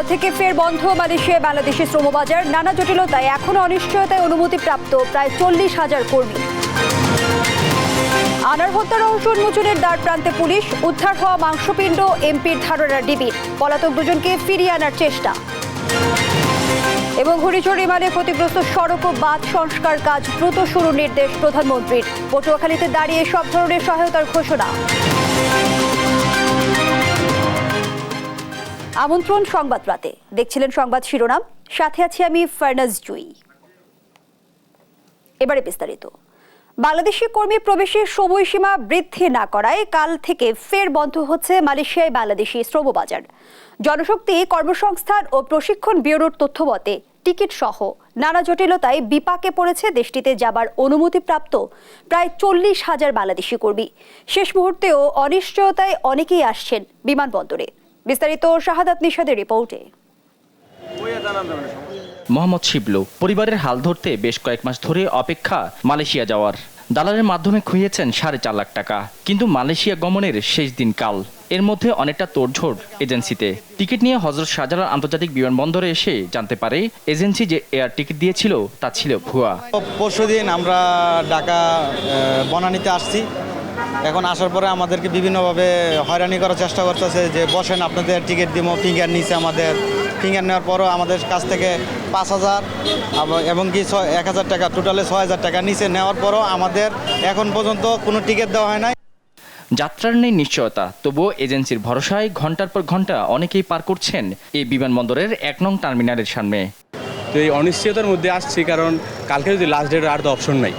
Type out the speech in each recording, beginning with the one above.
কাল থেকে ফের বন্ধ মালয়েশিয়ায় বাংলাদেশি শ্রমবাজার। নানা জটিলতায় এখনো অনিশ্চয়তায় অনুমতিপ্রাপ্ত প্রায় 40,000 কর্মী। আনার হত্যা রহস্য উন্মোচনের দ্বার প্রান্তে পুলিশ। উদ্ধার হওয়া মাংসপিণ্ড এমপির ধারণা ডিবির। পলাতক দুজনকে ফিরিয়ে আনার চেষ্টা। এবং ঘূর্ণিঝড় রিমালে ক্ষতিগ্রস্ত সড়ক ও বাঁধ সংস্কার কাজ দ্রুত শুরুর নির্দেশ প্রধানমন্ত্রীর। পটুয়াখালীতে দাঁড়িয়ে সব ধরনের সহায়তার ঘোষণা। আমন্ত্রণ সংবাদ রাতে, দেখছিলেন সংবাদ শিরোনাম, সাথে আছি আমি ফারনাজ জুই। এবারে বিস্তারিত। বাংলাদেশি কর্মী প্রবেশের সময়সীমা বৃদ্ধি না করায় কাল থেকে ফের বন্ধ হচ্ছে মালয়েশিয়ায় বাংলাদেশি শ্রমবাজার। জনশক্তি, কর্মসংস্থান ও প্রশিক্ষণ ব্যুরোর তথ্যমতে টিকিট সহ নানা জটিলতায় বিপাকে পড়েছে দেশটিতে যাবার অনুমতিপ্রাপ্ত প্রায় 40,000 বাংলাদেশি কর্মী। শেষ মুহূর্তেও অনিশ্চয়তায় অনেকেই আসছেন বিমানবন্দরে। বিস্তারিত শাহাদাত নিশাদের রিপোর্টে। মোহাম্মদ শিবলু পরিবারের হাল ধরতে বেশ কয়েক মাস ধরে অপেক্ষা মালয়েশিয়া যাওয়ার। দালালের মাধ্যমে খুইয়েছেন 4.5 লাখ টাকা, কিন্তু মালয়েশিয়া গমনের শেষ দিন কাল। এর মধ্যে অনেকটা তোড়ঝোড় এজেন্সিতে। টিকিট নিয়ে হযরত শাহজালাল আন্তর্জাতিক বিমানবন্দরে এসে জানতে পারে এজেন্সি যে এয়ার টিকিট দিয়েছিল তা ছিল ভুয়া। পরশুদিন আমরা ঢাকা বনানীতে আসছি। এখন আসার পরে আমাদেরকে বিভিন্নভাবে হয়রানি করার চেষ্টা করতেছে যে বসেন, আপনাদের টিকিট দিব। ফিঙ্গার নিছে, আমাদের ফিঙ্গার নেওয়ার পরও আমাদের কাছ থেকে 5,000 এবং কি 1,000 টাকা, টোটালে 6,000 টাকা নিচে নেওয়ার পরও আমাদের এখন পর্যন্ত কোনো টিকিট দেওয়া হয় নাই। যাত্রার নেই নিশ্চয়তা, তবুও এজেন্সির ভরসায় ঘন্টার পর ঘন্টা অনেকেই পার করছেন এই বিমানবন্দরের 1 নং টার্মিনালের সামনে। তো এই অনিশ্চয়তার মধ্যে আসছি, কারণ কালকে যদি লাস্ট ডেট আর তো অপশন নাই।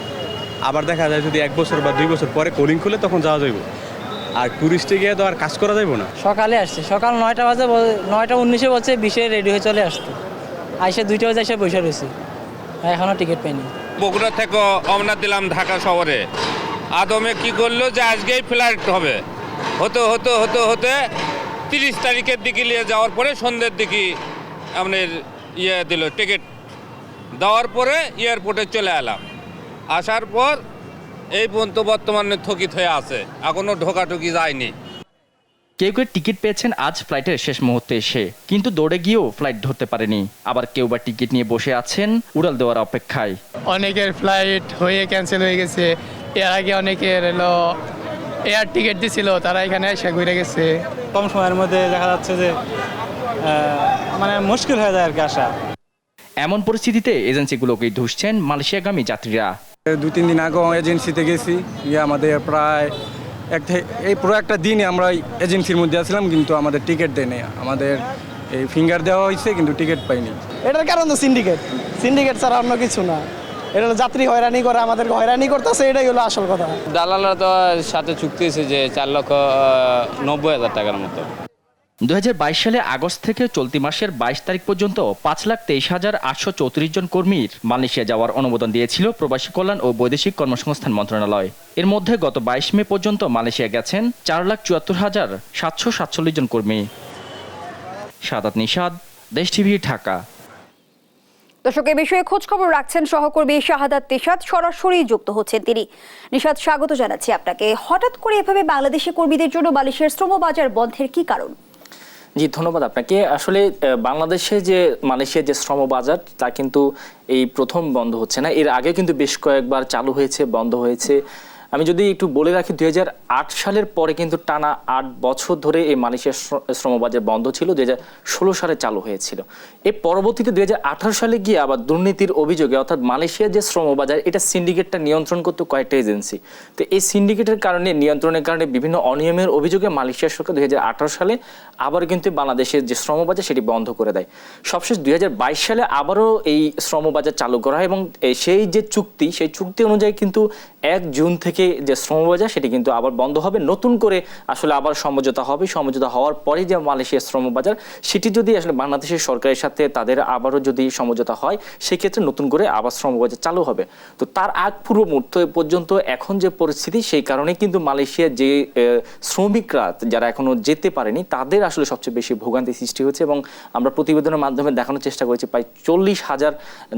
আবার দেখা যায় যদি 1 বছর বা 2 বছর পরে কোলিং খুলে তখন যাওয়া যাইব, আর টুরিস্টে গিয়ে তো আর কাজ করা যাইব না। সকালে আসছে, সকাল 9টা বাজে, 9:19 বলছে, 20-এ রেডি হয়ে চলে আসতো। আইসে 2টা বাজে এসে বসে রয়েছি, এখনও টিকিট পাইনি। বগুড়া থেকে রওনা দিলাম ঢাকা শহরে। আদমে কি করলো যে আজকেই ফ্লাইট হবে, হতে 30 তারিখের দিকে নিয়ে যাওয়ার পরে সন্ধ্যের দিকে আমাদের দিল টিকিট দেওয়ার পরে এয়ারপোর্টে চলে এলাম। আসার পর এই পর্যন্ত বর্তমানে স্থগিত হয়ে আছে, এখনো ঢোকাঢুকি যায়নি। কেউ কেউ টিকিট পেয়েছেন আজ ফ্লাইটের শেষ মুহূর্তে এসে, কিন্তু দৌড়ে গিয়েও ফ্লাইট ধরতে পারেনি। আবার কেউ বা টিকিট নিয়ে বসে আছেন উড়াল দেওয়ার অপেক্ষায়। অনেকের ফ্লাইট হয়ে ক্যান্সেল হয়ে গেছে। এর আগে অনেকের এয়ার টিকিট দিছিল, তারা এখানে এসে ঘুরে গেছে। কম সময়ের মধ্যে দেখা যাচ্ছে যে মানে মুশকিল হয়ে যায় আর কি আসা। এমন পরিস্থিতিতে এজেন্সিগুলোকেই ধুসছেন মালয়েশিয়াগামী যাত্রীরা। 2-3 দিন আগে এজেন্সিতে গেছি, আমাদের প্রায় এই পুরো একটা দিনে আমরা এজেন্সির মধ্যে আসলাম, কিন্তু আমাদের টিকিট দেয়নি। আমাদের এই ফিঙ্গার দেওয়া হয়েছে, কিন্তু টিকিট পাইনি। এটার কারণ তো সিন্ডিকেট ছাড়া অন্য কিছু না। এটা যাত্রী হয়রানি করে, আমাদেরকে হয়রানি করতেছে, এটাই হলো আসল কথা। দালালরা তো সাথে চুক্তি হয়েছে যে 4,90,000 টাকার মতো। 2022 সালে আগস্ট থেকে চলতি মাসের 22 তারিখ পর্যন্ত 5,23,834 জন কর্মীর মালয়েশিয়া যাওয়ার অনুমোদন দিয়েছিল প্রবাসী কল্যাণ ও বৈদেশিক কর্মসংস্থান মন্ত্রণালয়। এর মধ্যে গত 22 মে পর্যন্ত মালয়েশিয়া গেছেন 4,74,747 জন কর্মী। শাহাদাত নিশাদ, দেশ টিভি, ঢাকা। দর্শক, এ বিষয়ে খোঁজ খবর রাখছেন সহকর্মী শাহাদাত নিশাদ, সরাসরি যুক্ত হচ্ছেন তিনি। নিশাদ, স্বাগত জানাচ্ছি আপনাকে। হঠাৎ করে এভাবে বাংলাদেশি কর্মীদের জন্য মালয়েশিয়ার শ্রমবাজার বন্ধের কি কারণ? জি, ধন্যবাদ আপনাকে। আসলে বাংলাদেশে যে মালয়েশিয়ার যে শ্রমবাজার তা কিন্তু এই প্রথম বন্ধ হচ্ছে না, এর আগে কিন্তু বেশ কয়েকবার চালু হয়েছে, বন্ধ হয়েছে। আমি যদি একটু বলে রাখি, 2008 সালের পরে কিন্তু টানা 8 বছর ধরে এই মালয়েশিয়ার শ্রমবাজার বন্ধ ছিল। 2016 সালে চালু হয়েছিল। এর পরবর্তীতে 2018 সালে গিয়ে আবার দুর্নীতির অভিযোগে, অর্থাৎ মালয়েশিয়ার যে শ্রমবাজার, এটা সিন্ডিকেটটা নিয়ন্ত্রণ করতো কয়েকটা এজেন্সি। তো এই সিন্ডিকেটের কারণে, নিয়ন্ত্রণের কারণে বিভিন্ন অনিয়মের অভিযোগে মালয়েশিয়ার সরকার 2018 সালে আবার কিন্তু বাংলাদেশের যে শ্রমবাজার সেটি বন্ধ করে দেয়। সবশেষ 2022 সালে আবারও এই শ্রমবাজার চালু করা হয়, এবং সেই যে চুক্তি, সেই চুক্তি অনুযায়ী কিন্তু 1 জুন থেকে যে শ্রমবাজার সেটি কিন্তু আবার বন্ধ হবে। নতুন করে আসলে আবার সমঝোতা হবে। সমঝোতা হওয়ার পরে যে মালয়েশিয়ার শ্রমবাজার, সেটি যদি আসলে বাংলাদেশের সরকারের সাথে তাদের আবারও যদি সমঝোতা হয়, সেক্ষেত্রে নতুন করে আবার শ্রমবাজার চালু হবে। তো তার আগ পুরো মুহূর্ত পর্যন্ত এখন যে পরিস্থিতি, সেই কারণে কিন্তু মালয়েশিয়ার যে শ্রমিকরা যারা এখনো যেতে পারেনি, তাদের আসলে সবচেয়ে বেশি ভোগান্তি সৃষ্টি হচ্ছে। এবং আমরা প্রতিবেদনের মাধ্যমে দেখানোর চেষ্টা করেছি প্রায় 40,000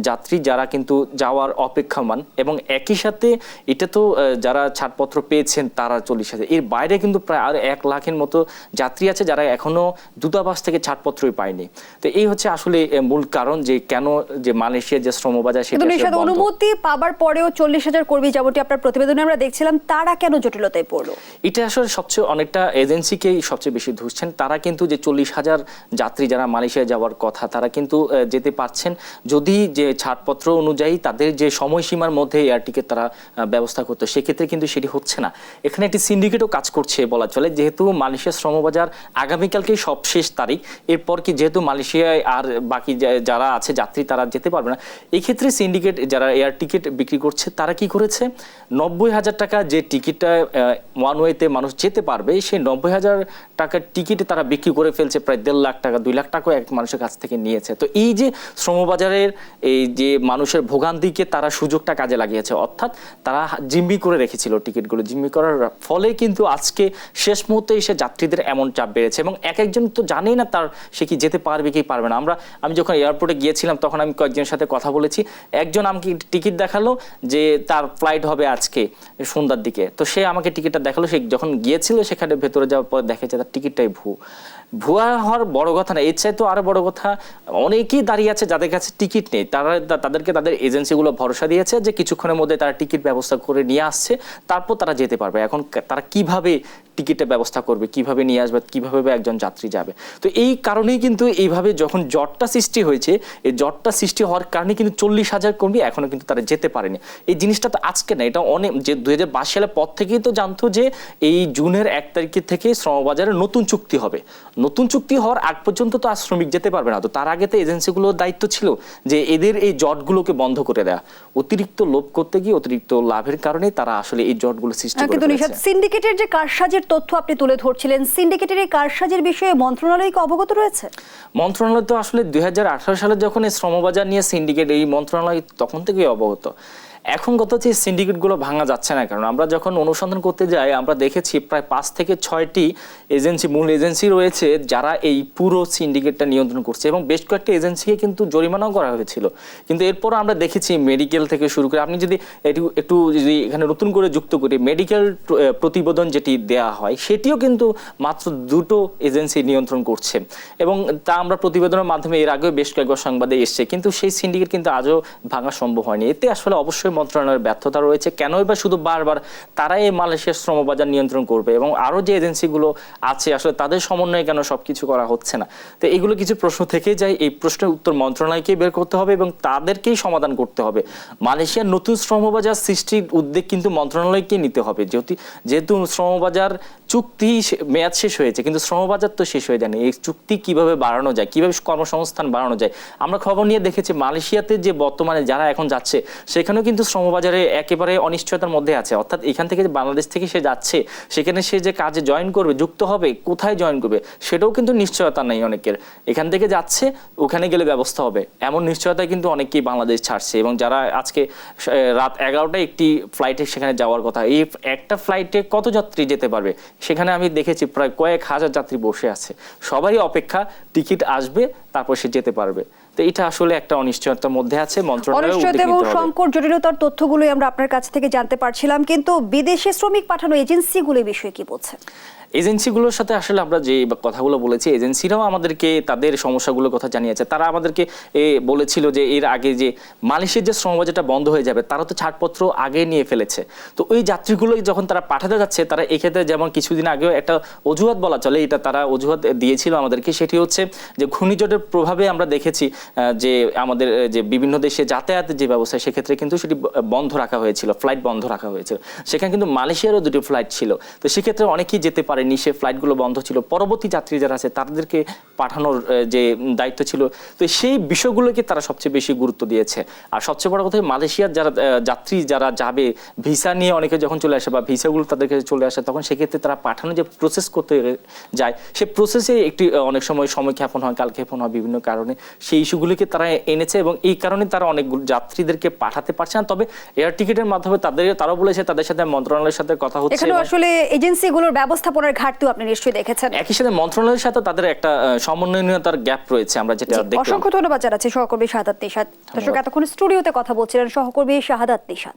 যাত্রী যারা কিন্তু যাওয়ার অপেক্ষমান। এবং একই সাথে এটা তো যারা যারা ছাড়পত্র পেয়েছেন তারা 40,000, এর বাইরে কিন্তু প্রায় আর 1 লাখের মতো যাত্রী আছে যারা এখনো দূতাবাস থেকে ছাড়পত্রই পায়নি। তো এই হচ্ছে আসলে মূল কারণ যে কেন যে মালয়েশিয়ার যে শ্রমবাজার সেটা নিশাদ, অনুমতি পাবার পরেও 40,000 কর্মী যেমনটি আপনার প্রতিবেদনে আমরা দেখছিলাম, তারা কেন জটিলতায় পড়লো? এটা আসলে সবচেয়ে অনেকটা এজেন্সিকেই সবচেয়ে বেশি ধুসছেন। তারা কিন্তু যে 40,000 যাত্রী যারা মালয়েশিয়া যাওয়ার কথা তারা কিন্তু যেতে পারছেন যদি যে ছাড়পত্র অনুযায়ী তাদের যে সময়সীমার মধ্যে এয়ার টিকিট তারা ব্যবস্থা করতো, সেক্ষেত্রে কিন্তু সেটি হচ্ছে না। এখানে একটি সিন্ডিকেটও কাজ করছে বলা চলে, যেহেতু মালয়েশিয়ার শ্রমবাজার আগামীকালকেই সব শেষ তারিখ, এরপর কি যেহেতু মালয়েশিয়ায় আর বাকি যারা আছে যাত্রী তারা যেতে পারবে না, এই ক্ষেত্রে সিন্ডিকেট যারা এয়ার টিকিট বিক্রি করছে তারা কি করেছে, 90,000 টাকা যে টিকিটটা ওয়ান ওয়েতে মানুষ যেতে পারবে সেই 90,000 টাকার টিকিট তারা বিক্রি করে ফেলছে প্রায় 1.5 লাখ টাকা, 2 লাখ টাকাও এক মানুষের কাছ থেকে নিয়েছে। তো এই যে শ্রমবাজারের এই যে মানুষের ভোগান্তিকে তারা সুযোগটা কাজে লাগিয়েছে, অর্থাৎ তারা জিম্মি করে রেখেছিল টিকিটগুলো, জিম্মি করার ফলে কিন্তু আজকে শেষ মুহূর্তে এসে যাত্রীদের এমন চাপ বেড়েছে এবং এক একজন তো জানেই না তার সে কি যেতে পারবে কি পারবে না। আমি যখন এয়ারপোর্টে গিয়েছিলাম তখন আমি কয়েকজনের সাথে কথা বলেছি, একজন আমাকে টিকিট দেখালো যে তার ফ্লাইট হবে আজকে সন্ধ্যার দিকে, তো সে আমাকে টিকিটটা দেখালো, সে যখন গিয়েছিল সেখানে ভেতরে যাওয়ার পর দেখেছে তার টিকিটটাই ভুয়া হওয়ার বড় কথা না, এর চাইতে আরো বড় কথা অনেকেই দাঁড়িয়ে আছে যাদের কাছে টিকিট নেই, তাদেরকে তাদের এজেন্সিগুলো ভরসা দিয়েছে যে কিছুক্ষণের মধ্যে তারা টিকিট ব্যবস্থা করে নিয়ে আসছে, তারপর তারা যেতে পারবে। এখন তারা কিভাবে টিকিটের ব্যবস্থা করবে, কিভাবে নিয়ে আসবে, কিভাবে একজন যাত্রী যাবে? তো এই কারণেই কিন্তু এইভাবে যখন জটটা সৃষ্টি হয়েছে, এই জটটা সৃষ্টি হওয়ার কারণে কিন্তু 40,000 কর্মী এখনো কিন্তু তারা যেতে পারেনি। এই জিনিসটা তো আজকে না, এটা অনেক যে 2022 সালের পর থেকেই তো জানতো যে এই জুনের 1 তারিখ থেকে শ্রমবাজারে নতুন চুক্তি হবে। নতুন চুক্তি হওয়ার আগ পর্যন্ত তো আর শ্রমিক যেতে পারবে না, তো তার আগে তো এজেন্সিগুলোর দায়িত্ব ছিল যে এদের এই জটগুলোকে বন্ধ করে দেওয়া। অতিরিক্ত লোভ করতে গিয়ে অতিরিক্ত লাভের কারণে তারা আসলে এই জটগুলো সৃষ্টি করে কিন্তু নিশাদ, সিন্ডিকেটের যে কারসাজির তথ্য আপনি তুলে ধরছিলেন, সিন্ডিকেটের এই কারসাজির বিষয়ে মন্ত্রণালয় কি অবগত রয়েছে? মন্ত্রণালয় তো আসলে 2018 সালে যখন এই শ্রমবাজার নিয়ে সিন্ডিকেট, এই মন্ত্রণালয় তখন থেকেই অবগত। এখন গত যে সিন্ডিকেটগুলো ভাঙা যাচ্ছে না, কারণ আমরা যখন অনুসন্ধান করতে যাই আমরা দেখেছি প্রায় 5 থেকে 6টি এজেন্সি, মূল এজেন্সি রয়েছে যারা এই পুরো সিন্ডিকেটটা নিয়ন্ত্রণ করছে এবং বেশ কয়েকটি এজেন্সিকে কিন্তু জরিমানাও করা হয়েছিল। কিন্তু এরপর আমরা দেখেছি মেডিকেল থেকে শুরু করে, আপনি যদি একটু যদি এখানে নতুন করে যুক্ত করি, মেডিকেল প্রতিবেদন যেটি দেয়া হয় সেটিও কিন্তু মাত্র 2টো এজেন্সি নিয়ন্ত্রণ করছে এবং তা আমরা প্রতিবেদনের মাধ্যমে এর আগেও বেশ কয়েকবার সংবাদে এসছে, কিন্তু সেই সিন্ডিকেট কিন্তু আজও ভাঙা সম্ভব হয়নি। এতে আসলে অবশ্যই মন্ত্রণালয়ের ব্যর্থতা রয়েছে। কেনই বা শুধু বারবার তারাই এই মালয়েশিয়ার শ্রমবাজার নিয়ন্ত্রণ করবে এবং আরও যে এজেন্সিগুলো আছে আসলে তাদের সমন্বয়ে কেন সবকিছু করা হচ্ছে না? তো এগুলো কিছু প্রশ্ন থেকে যায়, এই প্রশ্নের উত্তর মন্ত্রণালয়কেই বের করতে হবে এবং তাদেরকেই সমাধান করতে হবে। মালয়েশিয়ার নতুন শ্রমবাজার সৃষ্টির উদ্যোগ কিন্তু মন্ত্রণালয়কেই নিতে হবে, যেহেতু শ্রমবাজার চুক্তি মেয়াদ শেষ হয়েছে কিন্তু শ্রমবাজার তো শেষ হয়ে যায়নি। এই চুক্তি কিভাবে বাড়ানো যায়, কিভাবে কর্মসংস্থান বাড়ানো যায়, আমরা খবর নিয়ে দেখেছি মালয়েশিয়াতে যে বর্তমানে যারা এখন যাচ্ছে সেখানেও কিন্তু শ্রমবাজারে একেবারে অনিশ্চয়তার মধ্যে আছে, অর্থাৎ এখান থেকে বাংলাদেশ থেকে সে যাচ্ছে সেখানে সে যে কাজে জয়েন করবে, যুক্ত হবে, কোথায় জয়েন করবে সেটাও কিন্তু নিশ্চয়তা নেই অনেকের। এখান থেকে যাচ্ছে ওখানে গেলে ব্যবস্থা হবে এমন নিশ্চয়তায় কিন্তু অনেকেই বাংলাদেশ ছাড়ছে এবং যারা আজকে রাত 11টায় একটি ফ্লাইটে সেখানে যাওয়ার কথা, এই একটা ফ্লাইটে কত যাত্রী যেতে পারবে? সেখানে আমি দেখেছি প্রায় কয়েক হাজার যাত্রী বসে আছে, সবারই অপেক্ষা টিকিট আসবে তারপর সে যেতে পারবে। তো এটা আসলে একটা অনিশ্চয়তার মধ্যে আছে মন্ত্রণালয় এবং সংকট জটিলতার তথ্যগুলোই আমরা আপনার কাছ থেকে জানতে পারছিলাম, কিন্তু বিদেশে শ্রমিক পাঠানো এজেন্সিগুলো এই বিষয়ে কি বলছে? এজেন্সিগুলোর সাথে আসলে আমরা যে কথাগুলো বলেছি, এজেন্সিরাও আমাদেরকে তাদের সমস্যাগুলোর কথা জানিয়েছে। তারা আমাদেরকে বলেছিল যে এর আগে যে মালয়েশিয়ার যে শ্রমবাজারটা বন্ধ হয়ে যাবে তারা তো ছাড়পত্র আগে নিয়ে ফেলেছে, তো ওই যাত্রীগুলোই যখন তারা পাঠাতে যাচ্ছে তারা এক্ষেত্রে যেমন কিছুদিন আগেও একটা অজুহাত বলা চলে, এটা তারা অজুহাত দিয়েছিল আমাদেরকে, সেটি হচ্ছে যে ঘূর্ণিঝড়ের প্রভাবে আমরা দেখেছি যে আমাদের যে বিভিন্ন দেশে যাতায়াতের যে ব্যবস্থা সেক্ষেত্রে কিন্তু সেটি বন্ধ রাখা হয়েছিল, ফ্লাইট বন্ধ রাখা হয়েছিল। সেখানে কিন্তু মালয়েশিয়ারও 2টি ফ্লাইট ছিল, তো সেক্ষেত্রে অনেকেই যেতে পারে সে ফ্লাইটগুলো বন্ধ ছিল, পরবর্তী যাত্রী যারা আছে তাদেরকে পাঠানোর যে দায়িত্ব ছিল, তো সেই বিষয়গুলোকে তারা সবচেয়ে বেশি গুরুত্ব দিয়েছে। আর সবচেয়ে বড় কথা, মালয়েশিয়ার যারা যাত্রী যারা যাবে ভিসা নিয়ে অনেকে যখন চলে আসে বা ভিসাগুলো তাদের কাছে চলে আসে তখন সেক্ষেত্রে তারা পাঠানো যে প্রসেস করতে যায় সে প্রসেসে একটি অনেক সময় ক্ষেপণ হয়, কালক্ষেপণ হয় বিভিন্ন কারণে, সেই ইস্যুগুলিকে তারা এনেছে এবং এই কারণে তারা অনেকগুলো যাত্রীদেরকে পাঠাতে পারছে না। তবে এয়ার টিকিটের মাধ্যমে তারাও বলেছে তাদের সাথে মন্ত্রণালয়ের সাথে কথা হচ্ছে। এখানে আসলে এজেন্সিগুলোর ব্যবস্থাপনার ঘাটতিও আপনি নিশ্চয়ই দেখেছেন। একই সাথে মন্ত্রণালয়ের সাথে তাদের একটা সমন্বয়হীনতার গ্যাপ রয়েছে, আমরা যেটা দেখলাম। অসংখ্য ধন্যবাদ জানাচ্ছি সহকর্মী শাহাদাত নিশাত। দর্শক, এতক্ষণ স্টুডিওতে কথা বলছিলেন সহকর্মী শাহাদাত নিশাত।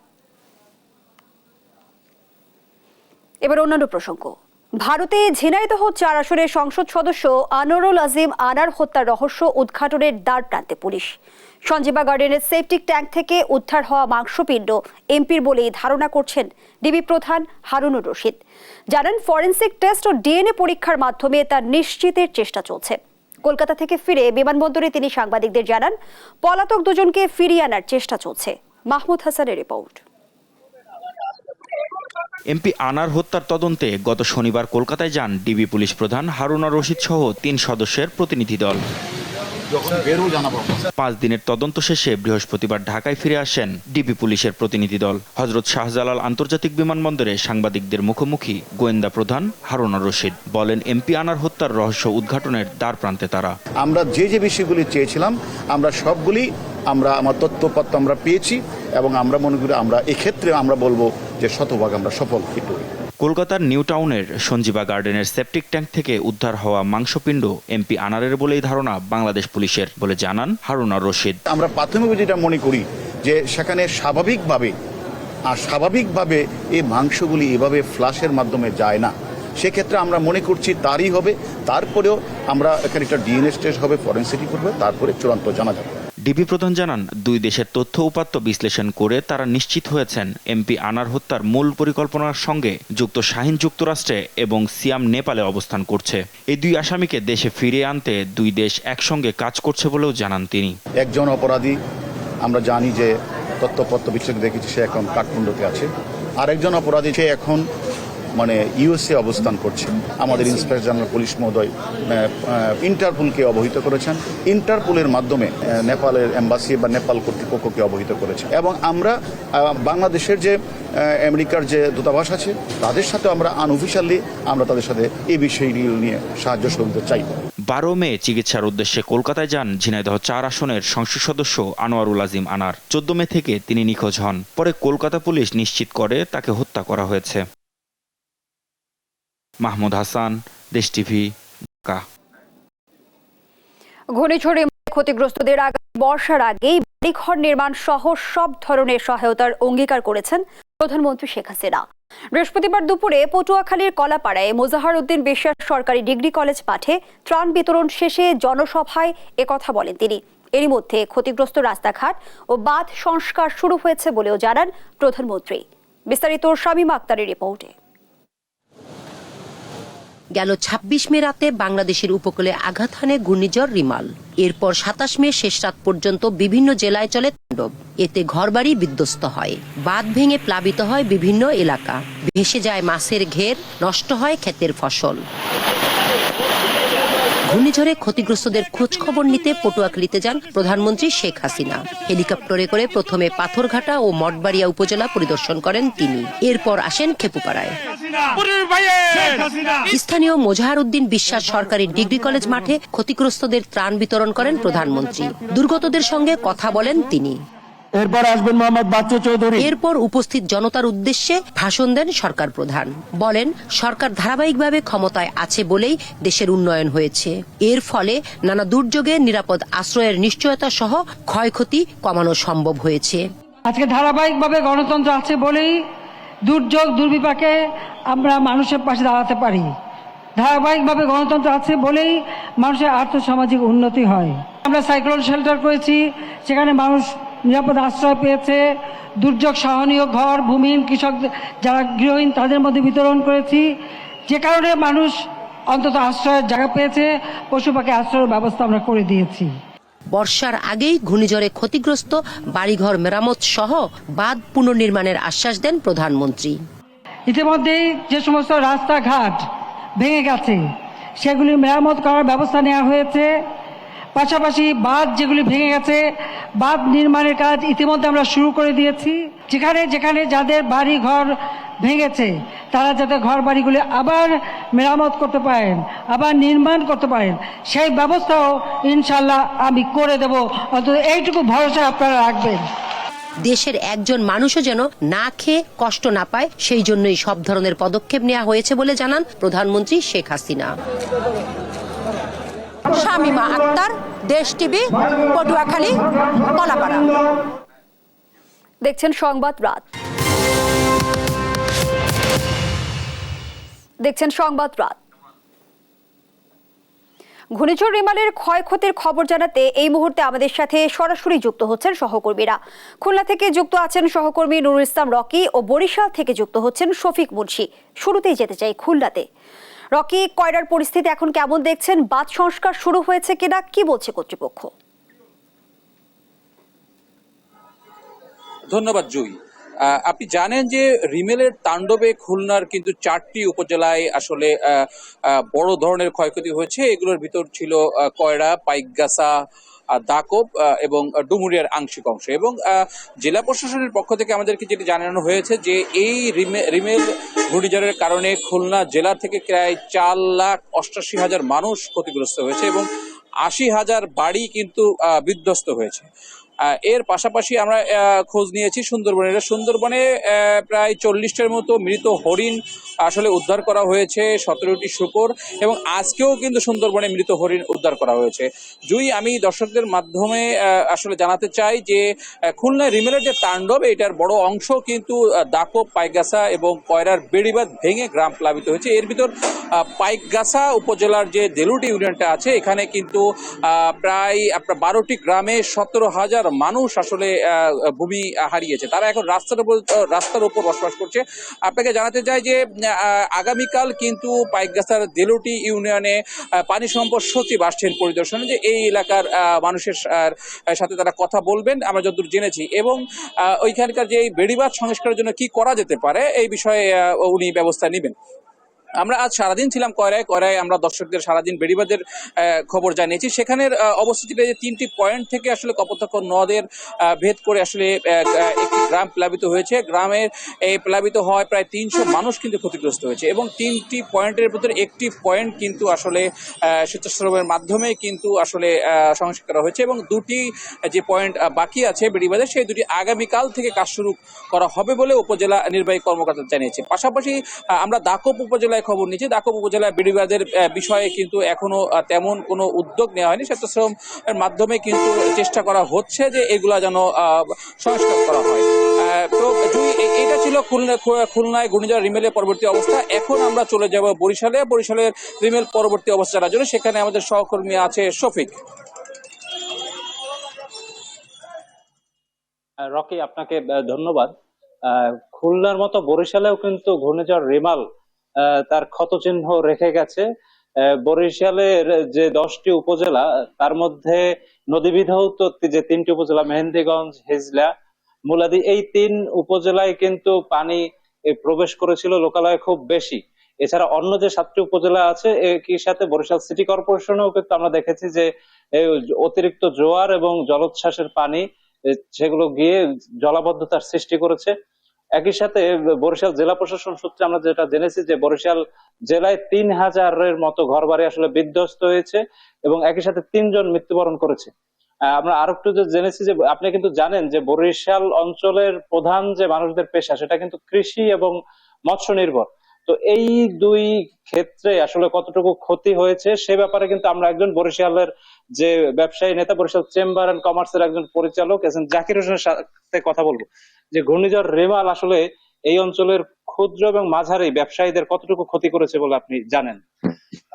এবার অন্যান্য প্রসঙ্গ। ভারতে ঝিনাইদহ 4 আসনের সংসদ সদস্য আনোয়ারুল আজিম আনার হত্যার রহস্য উদ্ঘাটনের দ্বার প্রান্তে পুলিশ। সঞ্জীবা গার্ডেনের সেপটিক ট্যাঙ্ক থেকে উদ্ধার হওয়া মাংসপিণ্ড এমপির বলেই ধারণা করছেন ডিবি প্রধান হারুনুর রশিদ। জানান, ফরেনসিক টেস্ট ও ডিএনএ পরীক্ষার মাধ্যমে তা নিশ্চিতের চেষ্টা চলছে। কলকাতা থেকে ফিরে বিমানবন্দরে তিনি সাংবাদিকদের জানান, পলাতক দুজনকে ফিরিয়ে আনার চেষ্টা চলছে। মাহমুদ হাসানের রিপোর্ট। এমপি আনার হত্যার তদন্তে গত শনিবার কলকাতায় যান ডিবি পুলিশ প্রধান হারুনুর রশিদ সহ 3 সদস্যের প্রতিনিধি দল। 5 দিনের তদন্ত শেষে বৃহস্পতিবার ঢাকায় ফিরে আসেন ডিবি পুলিশের প্রতিনিধি দল। হযরত শাহজালাল আন্তর্জাতিক বিমানবন্দরে সাংবাদিকদের মুখোমুখি গোয়েন্দা প্রধান হারুনুর রশিদ বলেন, এমপি আনার হত্যার রহস্য উদ্ঘাটনের দ্বার প্রান্তে তারা। আমরা যে বিষয়গুলি চেয়েছিলাম আমরা সবগুলি আমার তথ্যপত্র আমরা পেয়েছি এবং আমরা মনে করি আমরা এক্ষেত্রে আমরা বলবো যে শতভাগ আমরা সফল কিন্তু। কলকাতার নিউ টাউনের সঞ্জীবা গার্ডেনের সেপটিক ট্যাঙ্ক থেকে উদ্ধার হওয়া মাংসপিণ্ড এমপি আনারের বলেই ধারণা বাংলাদেশ পুলিশের বলে জানান হারুনুর রশিদ। আমরা প্রাথমিক যেটা মনে করি যে সেখানে স্বাভাবিকভাবে এই মাংসগুলি এভাবে ফ্লাশের মাধ্যমে যায় না, সেক্ষেত্রে আমরা মনে করছি তারই হবে। তারপরেও আমরা এখানে একটা ডিএনএ টেস্ট হবে, ফরেনসিক করবে, তারপরে চূড়ান্ত জানা যাবে। ডিবি প্রধান জানান, 2 দেশের তথ্য উপাত্ত বিশ্লেষণ করে তারা নিশ্চিত হয়েছেন এমপি আনার হত্যার মূল পরিকল্পনার সঙ্গে যুক্ত শাহিন যুক্তরাষ্ট্রে এবং সিয়াম নেপালে অবস্থান করছে। এই 2 আসামিকে দেশে ফিরিয়ে আনতে 2 দেশ একসঙ্গে কাজ করছে বলেও জানান তিনি। একজন অপরাধী আমরা জানি যে তথ্যপত্র বিশ্লেষণ দেখেছি সে এখন কাঠমান্ডুতে আছে, আরেকজন অপরাধী সে এখন ইউএসএ অবস্থান করছে। আমাদের ইন্সপেক্টর জেনারেল পুলিশ মহোদয় ইন্টারপোলকে অবহিত করেছেন, ইন্টারপোলের মাধ্যমে নেপালের এম্বাসি বা নেপাল কর্তৃপক্ষকে অবহিত করেছেন এবং আমরা বাংলাদেশের যে আমেরিকার যে দূতাবাস আছে তাদের সাথে আমরা আনঅফিশিয়ালি আমরা তাদের সাথে এই বিষয়টি নিয়ে সাহায্য সহযোগিতা চাই। 12 মে চিকিৎসার উদ্দেশ্যে কলকাতায় যান ঝিনাইদহ 4 আসনের সংসদ সদস্য আনোয়ারুল আজিম আনার। 14 মে থেকে তিনি নিখোঁজ হন। পরে কলকাতা পুলিশ নিশ্চিত করে তাকে হত্যা করা হয়েছে। মাহমুদ হাসান, দেশ টিভি, ঢাকা। ঘূর্ণিঝড়ে ক্ষতিগ্রস্তদের আগামী বর্ষার আগেই বাড়িঘর নির্মাণ সহ সব ধরনের সহায়তার অঙ্গীকার করেছেন প্রধানমন্ত্রী শেখ হাসিনা। বৃহস্পতিবার দুপুরে পটুয়াখালীর কলাপাড়ায় মোজাহার উদ্দিন বিশ্বাস সরকারি ডিগ্রি কলেজ মাঠে ত্রাণ বিতরণ শেষে জনসভায় একথা বলেন তিনি। এরই মধ্যে ক্ষতিগ্রস্ত রাস্তাঘাট ও বাঁধ সংস্কার শুরু হয়েছে বলেও জানান প্রধানমন্ত্রী। বিস্তারিত শামীমা আক্তারের রিপোর্টে। গেল 26 মে রাতে বাংলাদেশের উপকূলে আঘাত হানে ঘূর্ণিঝড় রিমাল। এরপর 27 মে শেষ রাত পর্যন্ত বিভিন্ন জেলায় চলে তাণ্ডব। এতে ঘরবাড়ি বিধ্বস্ত হয়, বাঁধ ভেঙে প্লাবিত হয় বিভিন্ন এলাকা, ভেসে যায় মাছের ঘের, নষ্ট হয় ক্ষেতের ফসল। ঘূর্ণিঝড়ে ক্ষতিগ্রস্তদের খোঁজ খবর নিতে পটুয়াখালীতে যান প্রধানমন্ত্রী শেখ হাসিনা। হেলিকপ্টারে করে প্রথমে পাথরঘাটা ও মঠবাড়িয়া উপজেলা পরিদর্শন করেন তিনি। এরপর আসেন খেপুপাড়ায়। স্থানীয় মোজাহার উদ্দিন বিশ্বাস সরকারি ডিগ্রি কলেজ মাঠে ক্ষতিগ্রস্তদের ত্রাণ বিতরণ করেন প্রধানমন্ত্রী। দুর্গতদের সঙ্গে কথা বলেন তিনি। এরপর আসবেন মোহাম্মদ বাচ্চু চৌধুরী। এরপর উপস্থিত জনতার উদ্দেশ্যে ভাষণ দেন সরকার প্রধান। বলেন, সরকার ধারাবাহিকভাবে ক্ষমতায় আছে বলেই দেশের উন্নয়ন হয়েছে। এর ফলে নানা দুর্যোগে নিরাপদ আশ্রয়ের নিশ্চয়তা সহ ক্ষয়ক্ষতি কমানো সম্ভব হয়েছে। আজকে ধারাবাহিকভাবে গণতন্ত্র আছে বলেই দুর্যোগ দুর্বিপাকে আমরা মানুষের পাশে দাঁড়াতে পারি। ধারাবাহিকভাবে গণতন্ত্র আছে বলেই মানুষের আর্থসামাজিক উন্নতি হয়। আমরা সাইক্লোন শেল্টার করেছি, সেখানে মানুষ নিরাপদ আশ্রয় পেয়েছে। দুর্যোগ সহনীয় ঘর, ভূমিহীন কৃষক যারা গৃহহীন তাদের মধ্যে বিতরণ করেছি, যে কারণে মানুষ অন্তত আশ্রয়ের জায়গা পেয়েছে। পশু পাখি আশ্রয়ের ব্যবস্থা আমরা করে দিয়েছি। বর্ষার আগেই ঘূর্ণিঝড়ে ক্ষতিগ্রস্ত বাড়িঘর মেরামত সহ বাঁধ পুনর্নির্মাণের আশ্বাস দেন প্রধানমন্ত্রী। ইতিমধ্যেই যে সমস্ত রাস্তাঘাট ভেঙে গেছে সেগুলি মেরামত করার ব্যবস্থা নেওয়া হয়েছে। পাশাপাশি বাঁধ যেগুলি ভেঙে গেছে বাঁধ নির্মাণের কাজ ইতিমধ্যে আমরা শুরু করে দিয়েছি। যেখানে যেখানে যাদের বাড়ি ঘর ভেঙেছে তারা যাতে ঘর বাড়িগুলি আবার মেরামত করতে পারেন, আবার নির্মাণ করতে পারেন, সেই ব্যবস্থাও ইনশাল্লাহ আমি করে দেব। অন্তত এইটুকু ভরসা আপনারা রাখবেন। দেশের একজন মানুষও যেন না খেয়ে কষ্ট না পায়, সেই জন্যই সব ধরনের পদক্ষেপ নেওয়া হয়েছে বলে জানান প্রধানমন্ত্রী শেখ হাসিনা। শামীমা আক্তার, দেশ টিভি, পটুয়াখালী, কলাপাড়া। দেখছেন সংবাদ রাত। দেখছেন সংবাদ রাত। ঘূর্ণিঝড় রিমালের ক্ষয়ক্ষতির খবর জানাতে এই মুহূর্তে আমাদের সাথে সরাসরি যুক্ত হচ্ছেন সহকর্মীরা। খুলনা থেকে যুক্ত আছেন সহকর্মী নুরুল ইসলাম রকি ও বরিশাল থেকে যুক্ত হচ্ছেন শফিক মুন্সি। শুরুতেই যেতে চাই খুলনাতে। রকি, কয়রার পরিস্থিতি এখন কেমন দেখছেন? বাঁধ সংস্কার শুরু হয়েছে কিনা, কি বলছে কর্তৃপক্ষ? ধন্যবাদ জুই। আপনি জানেন যে রিমেলের তাণ্ডবে খুলনার কিন্তু 4টি উপজেলায় আসলে বড় ধরনের ক্ষয়ক্ষতি হয়েছে। এগুলোর ভিতর ছিল কয়রা, পাইকগাছা, দাকব এবং ডুমুরিয়ার আংশিক অংশ। এবং জেলা প্রশাসনের পক্ষ থেকে আমাদেরকে যেটি জানানো হয়েছে যে এই রিমেল ঘূর্ণিঝড়ের কারণে খুলনা জেলা থেকে প্রায় 4,88,000 মানুষ ক্ষতিগ্রস্ত হয়েছে এবং 80,000 বাড়ি কিন্তু বিধ্বস্ত হয়েছে। এর পাশাপাশি আমরা খোঁজ নিয়েছি সুন্দরবনে প্রায় 40টার মতো মৃত হরিণ আসলে উদ্ধার করা হয়েছে, 17টি শূকর, এবং আজকেও কিন্তু সুন্দরবনে মৃত হরিণ উদ্ধার করা হয়েছে। জুই, আমি দর্শকদের মাধ্যমে আসলে জানাতে চাই যে খুলনায় রিমেলের যে তাণ্ডব, এটার বড় অংশ কিন্তু দাকব, পাইকগাছা এবং কয়রার বেড়িবাঁধ ভেঙে গ্রাম প্লাবিত হয়েছে। এর ভিতর পাইকগাছা উপজেলার যে দেলুটি ইউনিয়নটা আছে, এখানে কিন্তু প্রায় আপনার 12টি গ্রামে 17,000 মানুষ আসলে ভূমি হারিয়েছে। তারা এখন রাস্তার উপর বসবাস করছে। আপনাকে জানাতে চাই যে আগামীকাল কিন্তু পাইকগাছার দেলুটি ইউনিয়নে পানি সম্পদ সচিব আসছেন পরিদর্শনে, যে এই এলাকার মানুষের সাথে তারা কথা বলবেন আমরা যতদূর জেনেছি, এবং ওইখানকার যে বেড়িবাঁধ সংস্কারের জন্য কি করা যেতে পারে এই বিষয়ে উনি ব্যবস্থা নেবেন। আমরা আজ সারাদিন ছিলাম কয়রায় আমরা দর্শকদের সারাদিন বেড়িবাঁধের খবর জানিয়েছি। সেখানের অবস্থিতিটা যে 3টি পয়েন্ট থেকে আসলে কপোতাক্ষ নদের ভেদ করে আসলে একটি গ্রাম প্লাবিত হয়েছে। গ্রামের এই প্লাবিত হওয়ায় প্রায় 300 মানুষ কিন্তু ক্ষতিগ্রস্ত হয়েছে এবং 3টি পয়েন্টের ভিতরে একটি পয়েন্ট কিন্তু আসলে স্বেচ্ছাশ্রমের মাধ্যমে কিন্তু আসলে সংস্কার করা হয়েছে এবং 2টি যে পয়েন্ট বাকি আছে বেড়িবাঁধে, সেই 2টি আগামীকাল থেকে কাজ শুরু করা হবে বলে উপজেলা নির্বাহী কর্মকর্তা জানিয়েছে। পাশাপাশি আমরা দাকব উপজেলায় খবর নিচ্ছি। দাকব উপজেলায় বেড়িবাঁধের বিষয়ে কিন্তু এখনো তেমন কোনো উদ্যোগ নেওয়া হয়নি। স্বেচ্ছাশ্রমের মাধ্যমে কিন্তু চেষ্টা করা হচ্ছে যে এগুলা যেন সংস্কার করা হয়। তো এটা ছিল খুলনায় ঘূর্ণিঝড় রিমেলের পরবর্তী অবস্থা। এখন আমরা চলে যাব বরিশালের রিমেল পরবর্তী অবস্থা জানার জন্য। সেখানে আমাদের সহকর্মী আছে শফিক। রকি, আপনাকে ধন্যবাদ। খুলনার মতো বরিশালেও কিন্তু ঘূর্ণিঝড় রিমাল তার ক্ষতচিহ্ন রেখে গেছে। বরিশালের যে 10টি উপজেলা, তার মধ্যে নদীবিধৌত যে 3টি উপজেলা মেহেন্দিগঞ্জ, হিজলা, মুলাদি, এই 3 উপজেলায় কিন্তু পানি প্রবেশ করেছিল লোকালয়ে খুব বেশি। এছাড়া অন্য যে 7টি উপজেলা আছে, একই সাথে বরিশাল সিটি কর্পোরেশনেও কিন্তু আমরা দেখেছি যে অতিরিক্ত জোয়ার এবং জলোচ্ছ্বাসের পানি সেগুলো গিয়ে জলাবদ্ধতার সৃষ্টি করেছে। একই সাথে বরিশাল জেলা প্রশাসন সূত্রে আমরা যেটা জেনেছি যে বরিশাল জেলায় 3,000-এর মতো ঘরবাড়ি আসলে বিধ্বস্ত হয়েছে এবং একই সাথে 3 জন মৃত্যুবরণ করেছে। আমরা আরো একটু জেনেছি যে আপনি কিন্তু জানেন যে বরিশাল অঞ্চলের প্রধান যে মানুষদের পেশা, সেটা কিন্তু কৃষি এবং মৎস্য নির্ভর। তো এই 2 ক্ষেত্রে আসলে কতটুকু ক্ষতি হয়েছে সে ব্যাপারে কিন্তু আমরা একজন বরিশালের যে ব্যবসায়ী নেতা, বরিশাল চেম্বার এন্ড কমার্সের একজন পরিচালক জাকির হোসেনের সাথে কথা বলবো যে ঘূর্ণিঝড় রেমাল আসলে এই অঞ্চলের ক্ষুদ্র এবং মাঝারি ব্যবসায়ীদের কতটুকু ক্ষতি করেছে বলে আপনি জানেন?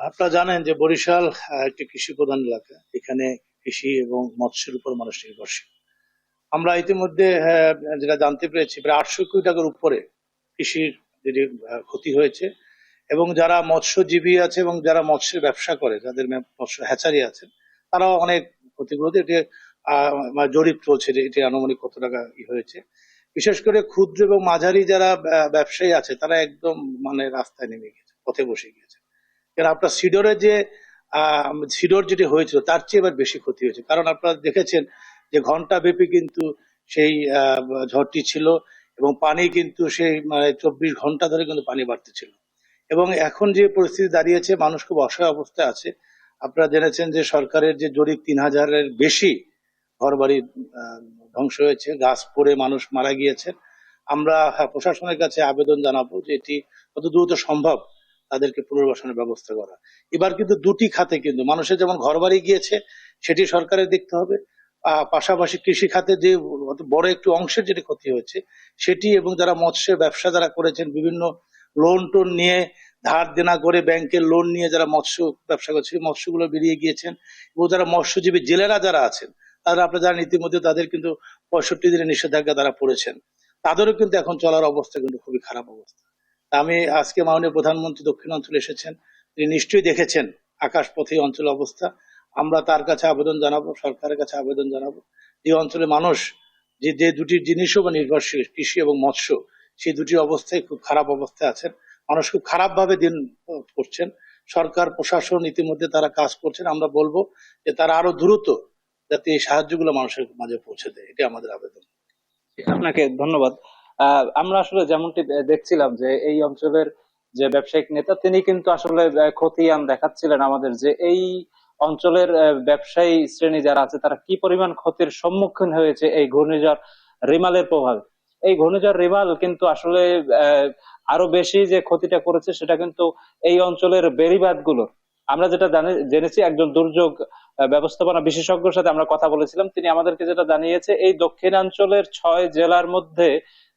আপনারা জানেন যে বরিশাল একটি কৃষি প্রধান এলাকা। এখানে কৃষি এবং মৎস্যের উপর মানুষ নির্ভরশীল। আমরা ইতিমধ্যে যেটা জানতে পেরেছি, প্রায় 800 কোটি টাকার উপরে কৃষির যে ক্ষতি হয়েছে এবং যারা মৎস্যজীবী আছে এবং যারা মৎস্যের ব্যবসা করে, যাদের মৎস্য হ্যাচারি আছে, তারাও অনেক ক্ষতিগ্রস্ত। এটি জরিপ চলছে যে এটি আনুমানিক কত টাকা হয়েছে। বিশেষ করে ক্ষুদ্র এবং মাঝারি যারা ব্যবসায়ী আছে, তারা একদম মানে রাস্তায় নেমে গেছে, পথে বসে গিয়েছে। কারণ আপনার সিডর যেটি হয়েছিল তার চেয়ে এবার বেশি ক্ষতি হয়েছে। কারণ আপনারা দেখেছেন যে ঘন্টা ব্যাপী কিন্তু সেই ঝড়টি ছিল এবং পানি কিন্তু সেই 24 ঘন্টা ধরে কিন্তু পানি বাড়তেছিল। এবং এখন যে পরিস্থিতি দাঁড়িয়েছে, মানুষ খুব অসহায় অবস্থায় আছে। আপনারা জেনেছেন যে সরকারের যে জরিপ 3,000-এর বেশি ঘরবাড়ি ধ্বংস হয়েছে, গাছ পড়ে মানুষ মারা গিয়েছেন। আমরা প্রশাসনের কাছে আবেদন জানাবো যে এটি কত দ্রুত সম্ভব তাদেরকে পুনর্বাসনের ব্যবস্থা করা। এবার কিন্তু 2টি খাতে কিন্তু মানুষের যেমন ঘরবাড়ি গিয়েছে সেটি সরকারের দেখতে হবে, পাশাপাশি কৃষি খাতে যে বড় একটু অংশের যেটি ক্ষতি হয়েছে সেটি, এবং যারা মৎস্যের ব্যবসা যারা করেছেন, বিভিন্ন লোন টোন নিয়ে ধার দেনা করে ব্যাংকের লোন নিয়ে যারা মৎস্য ব্যবসা করছে মৎস্যগুলো বেরিয়ে গিয়েছেন, এবং যারা মৎস্যজীবী জেলেরা যারা আছেন তারা আপনারা জানেন ইতিমধ্যে তাদের কিন্তু 65 দিনের নিষেধাজ্ঞা তারা পড়েছেন, তাদেরও কিন্তু এখন চলার অবস্থা কিন্তু খুবই খারাপ অবস্থা। আমি আজকে মাননীয় প্রধানমন্ত্রী দক্ষিণাঞ্চলে এসেছেন, তিনি নিশ্চয়ই দেখেছেন আকাশপথে অঞ্চলের অবস্থা। আমরা তার কাছে আবেদন জানাবো, সরকারের কাছে আবেদন জানাবো, যে অঞ্চলে মানুষ যে দুটি জিনিসও বা নির্ভরশীল কৃষি এবং মৎস্য, সেই দুটি অবস্থায় খুব খারাপ অবস্থায় আছেন, মানুষ খুব খারাপ ভাবে দিন করছেন। সরকার প্রশাসন ইতিমধ্যে তারা কাজ করছেন, আমরা বলবো যে তারা আরো দ্রুত যাতে এই সাহায্যগুলো মানুষের মাঝে পৌঁছে দেয়, এটা আমাদের আবেদন। আপনাকে ধন্যবাদ। আমরা আসলে যেমনটি দেখছিলাম যে এই অঞ্চলের যে ব্যবসায়িক নেতা তিনি কিন্তু আসলে খতিয়ান দেখাচ্ছিলেন আমাদের, যে এই অঞ্চলের ব্যবসায়ী শ্রেণী যারা আছে তারা কি পরিমাণ ক্ষতির সম্মুখীন হয়েছে এই ঘূর্ণিঝড় রিমালের প্রভাবে। এই ঘূর্ণিঝড় রিমাল কিন্তু আসলে আরো বেশি যে ক্ষতিটা করেছে সেটা কিন্তু এই অঞ্চলের বেড়িবাঁধ গুলোর। আমরা যেটা জেনেছি, একজন দুর্যোগ ব্যবস্থাপনা বিশেষজ্ঞের সাথে আমরা কথা বলেছিলাম, তিনি আমাদেরকে যেটা জানিয়েছে, এই দক্ষিণাঞ্চলের 6 জেলার মধ্যে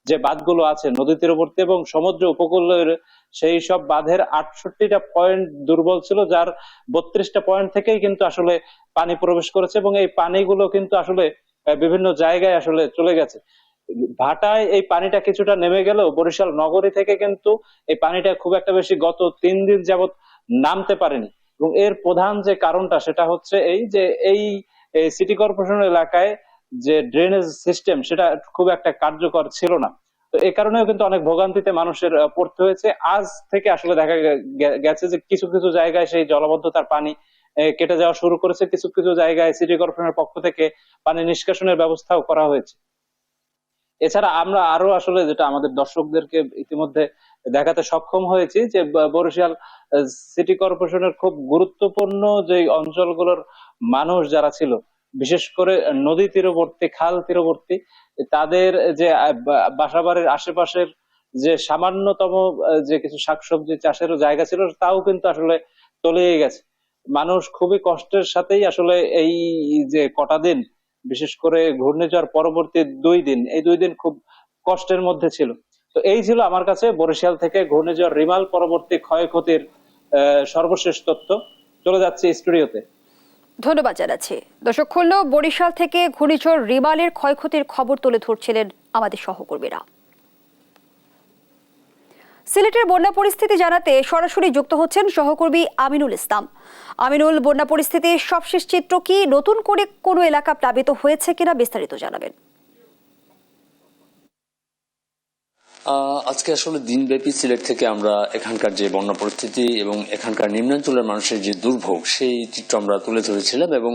যে বাঁধগুলো আছে নদী তীরবর্তী এবং সমুদ্র উপকূলের, সেই সব বাঁধের 68টা পয়েন্ট দুর্বল ছিল, যার 32টা পয়েন্ট থেকেই কিন্তু আসলে পানি প্রবেশ করেছে এবং এই পানিগুলো কিন্তু আসলে বিভিন্ন জায়গায় আসলে চলে গেছে। ভাটায় এই পানিটা কিছুটা নেমে গেলেও বরিশাল নগরী থেকে কিন্তু এই পানিটা খুব একটা বেশি গত 3 দিন যাবত নামতে পারেনি। এবং এর প্রধান যে কারণটা সেটা হচ্ছে এই যে এই সিটি কর্পোরেশন এলাকায় যে ড্রেনেজ সিস্টেম সেটা খুব একটা কার্যকর ছিল না। তো এই কারণেও কিন্তু অনেক ভোগান্তিতে মানুষের পড়তে হয়েছে। আজ থেকে আসলে দেখা গেছে যে কিছু কিছু জায়গায় সেই জলাবদ্ধতার পানি কেটে যাওয়া শুরু করেছে, কিছু কিছু জায়গায় সিটি কর্পোরেশনের পক্ষ থেকে পানি নিষ্কাশনের ব্যবস্থাও করা হয়েছে। এছাড়া আমরা আরো আসলে যেটা আমাদের দর্শকদেরকে ইতিমধ্যে দেখাতে সক্ষম হয়েছি, যে বরিশাল সিটি কর্পোরেশনের খুব গুরুত্বপূর্ণ যে অঞ্চলগুলোর মানুষ যারা ছিল, বিশেষ করে নদী তীরবর্তী, খাল তীরবর্তী, তাদের যে বাসাবাড়ির আশেপাশের যে সামান্যতম যে কিছু শাকসবজি চাষেরও জায়গা ছিল তাও কিন্তু আসলে তলিয়ে গেছে। মানুষ খুবই কষ্টের সাথেই আসলে এই যে কটা দিন, বিশেষ করে ঘূর্ণিঝড় পরবর্তী 2 দিন, এই 2 দিন খুব কষ্টের মধ্যে ছিল। তো এই ছিল আমার কাছে বরিশাল থেকে ঘূর্ণিঝড় রিমাল পরবর্তী ক্ষয়ক্ষতির সর্বশেষ তথ্য। চলে যাচ্ছে স্টুডিওতে। ধন্যবাদ জানাচ্ছি। দর্শক, খুলনা বরিশাল থেকে ঘূর্ণিঝড় রিমালের ক্ষয়ক্ষতির খবর তুলে ধরছিলেন আমাদের সহকর্মীরা। সিলেটের বন্যা পরিস্থিতি জানাতে সরাসরি যুক্ত হচ্ছেন সহকর্মী আমিনুল ইসলাম। আমিনুল, বন্যা পরিস্থিতির সবশেষ চিত্র কি? নতুন করে কোনো এলাকা প্লাবিত হয়েছে কিনা বিস্তারিত জানাবেন। আজকে আসলে দিনব্যাপী সিলেট থেকে আমরা এখানকার যে বন্যা পরিস্থিতি এবং এখানকার নিম্নাঞ্চলের মানুষের যে দুর্ভোগ সেই চিত্র আমরা তুলে ধরেছিলাম। এবং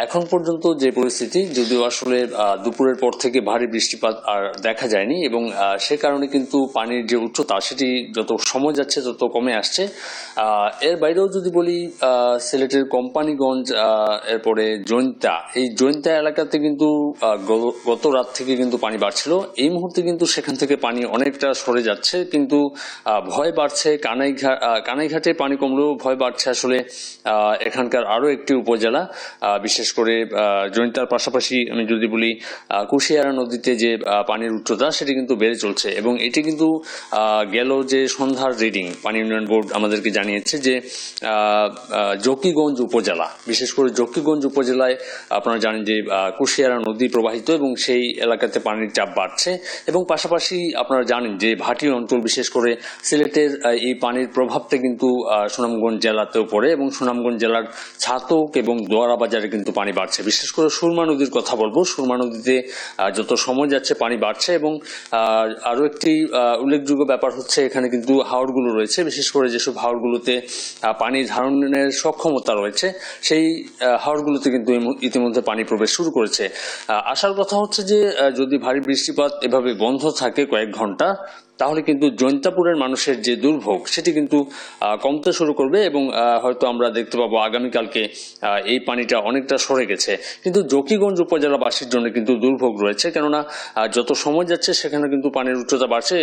এখন পর্যন্ত যে পরিস্থিতি, যদিও আসলে দুপুরের পর থেকে ভারী বৃষ্টিপাত আর দেখা যায়নি এবং সে কারণে কিন্তু পানির যে উচ্চতা সেটি যত সময় যাচ্ছে তত কমে আসছে। এর বাইরেও যদি বলি, সিলেটের কোম্পানিগঞ্জ, এরপরে জৈন্তা, এই জৈন্তা এলাকাতে কিন্তু গত রাত থেকে কিন্তু পানি বাড়ছিল। এই মুহূর্তে কিন্তু সেখান থেকে পানি অনেকটা সরে যাচ্ছে, কিন্তু ভয় বাড়ছে। কানাইঘাটে পানি কমলেও ভয় বাড়ছে আসলে এখানকার আরো একটি উপজেলা, বিশেষ করে জৈন্তার পাশাপাশি আমি যদি বলি কুশিয়ারা নদীতে যে পানির উচ্চতা সেটি কিন্তু বেড়ে চলছে। এবং এটি কিন্তু গেল যে সন্ধ্যার রিডিং পানি উন্নয়ন বোর্ড আমাদেরকে জানিয়েছে যে জকিগঞ্জ উপজেলা, বিশেষ করে জকিগঞ্জ উপজেলায় আপনারা জানেন যে কুশিয়ারা নদী প্রবাহিত এবং সেই এলাকাতে পানির চাপ বাড়ছে। এবং পাশাপাশি আপনারা জানেন যে ভাটি অঞ্চল, বিশেষ করে সিলেটের এই পানির প্রভাবটা কিন্তু সুনামগঞ্জ জেলাতেও পড়ে এবং সুনামগঞ্জ জেলার ছাতক এবং দোয়ারা বাজারে কিন্তু পানি বাড়ছে। বিশেষ করে সুরমা নদীর কথা বলবো, সুরমা নদীতে যত সময় যাচ্ছে পানি বাড়ছে। এবং আরো একটি উল্লেখযোগ্য ব্যাপার হচ্ছে এখানে কিন্তু হাওড়গুলো রয়েছে, বিশেষ করে যেসব হাওড়গুলোতে পানি ধারণের সক্ষমতা রয়েছে সেই হাওড়গুলোতে কিন্তু ইতিমধ্যে পানি প্রবেশ শুরু করেছে। আসার কথা হচ্ছে যে যদি ভারী বৃষ্টিপাত এভাবে বন্ধ থাকে কয়েক ঘন্টা, তাহলে কিন্তু জৈন্তাপুরের মানুষের যে দুর্ভোগ সেটি কিন্তু কমতে শুরু করবে এবং হয়তো আমরা দেখতে পাবো আগামীকালকে এই পানিটা অনেকটা সরে গেছে। কিন্তু জকিগঞ্জ উপজেলাবাসীর জন্য কিন্তু দুর্ভোগ রয়েছে, কেননা যত সময় যাচ্ছে সেখানে কিন্তু পানির উচ্চতা বাড়ছে।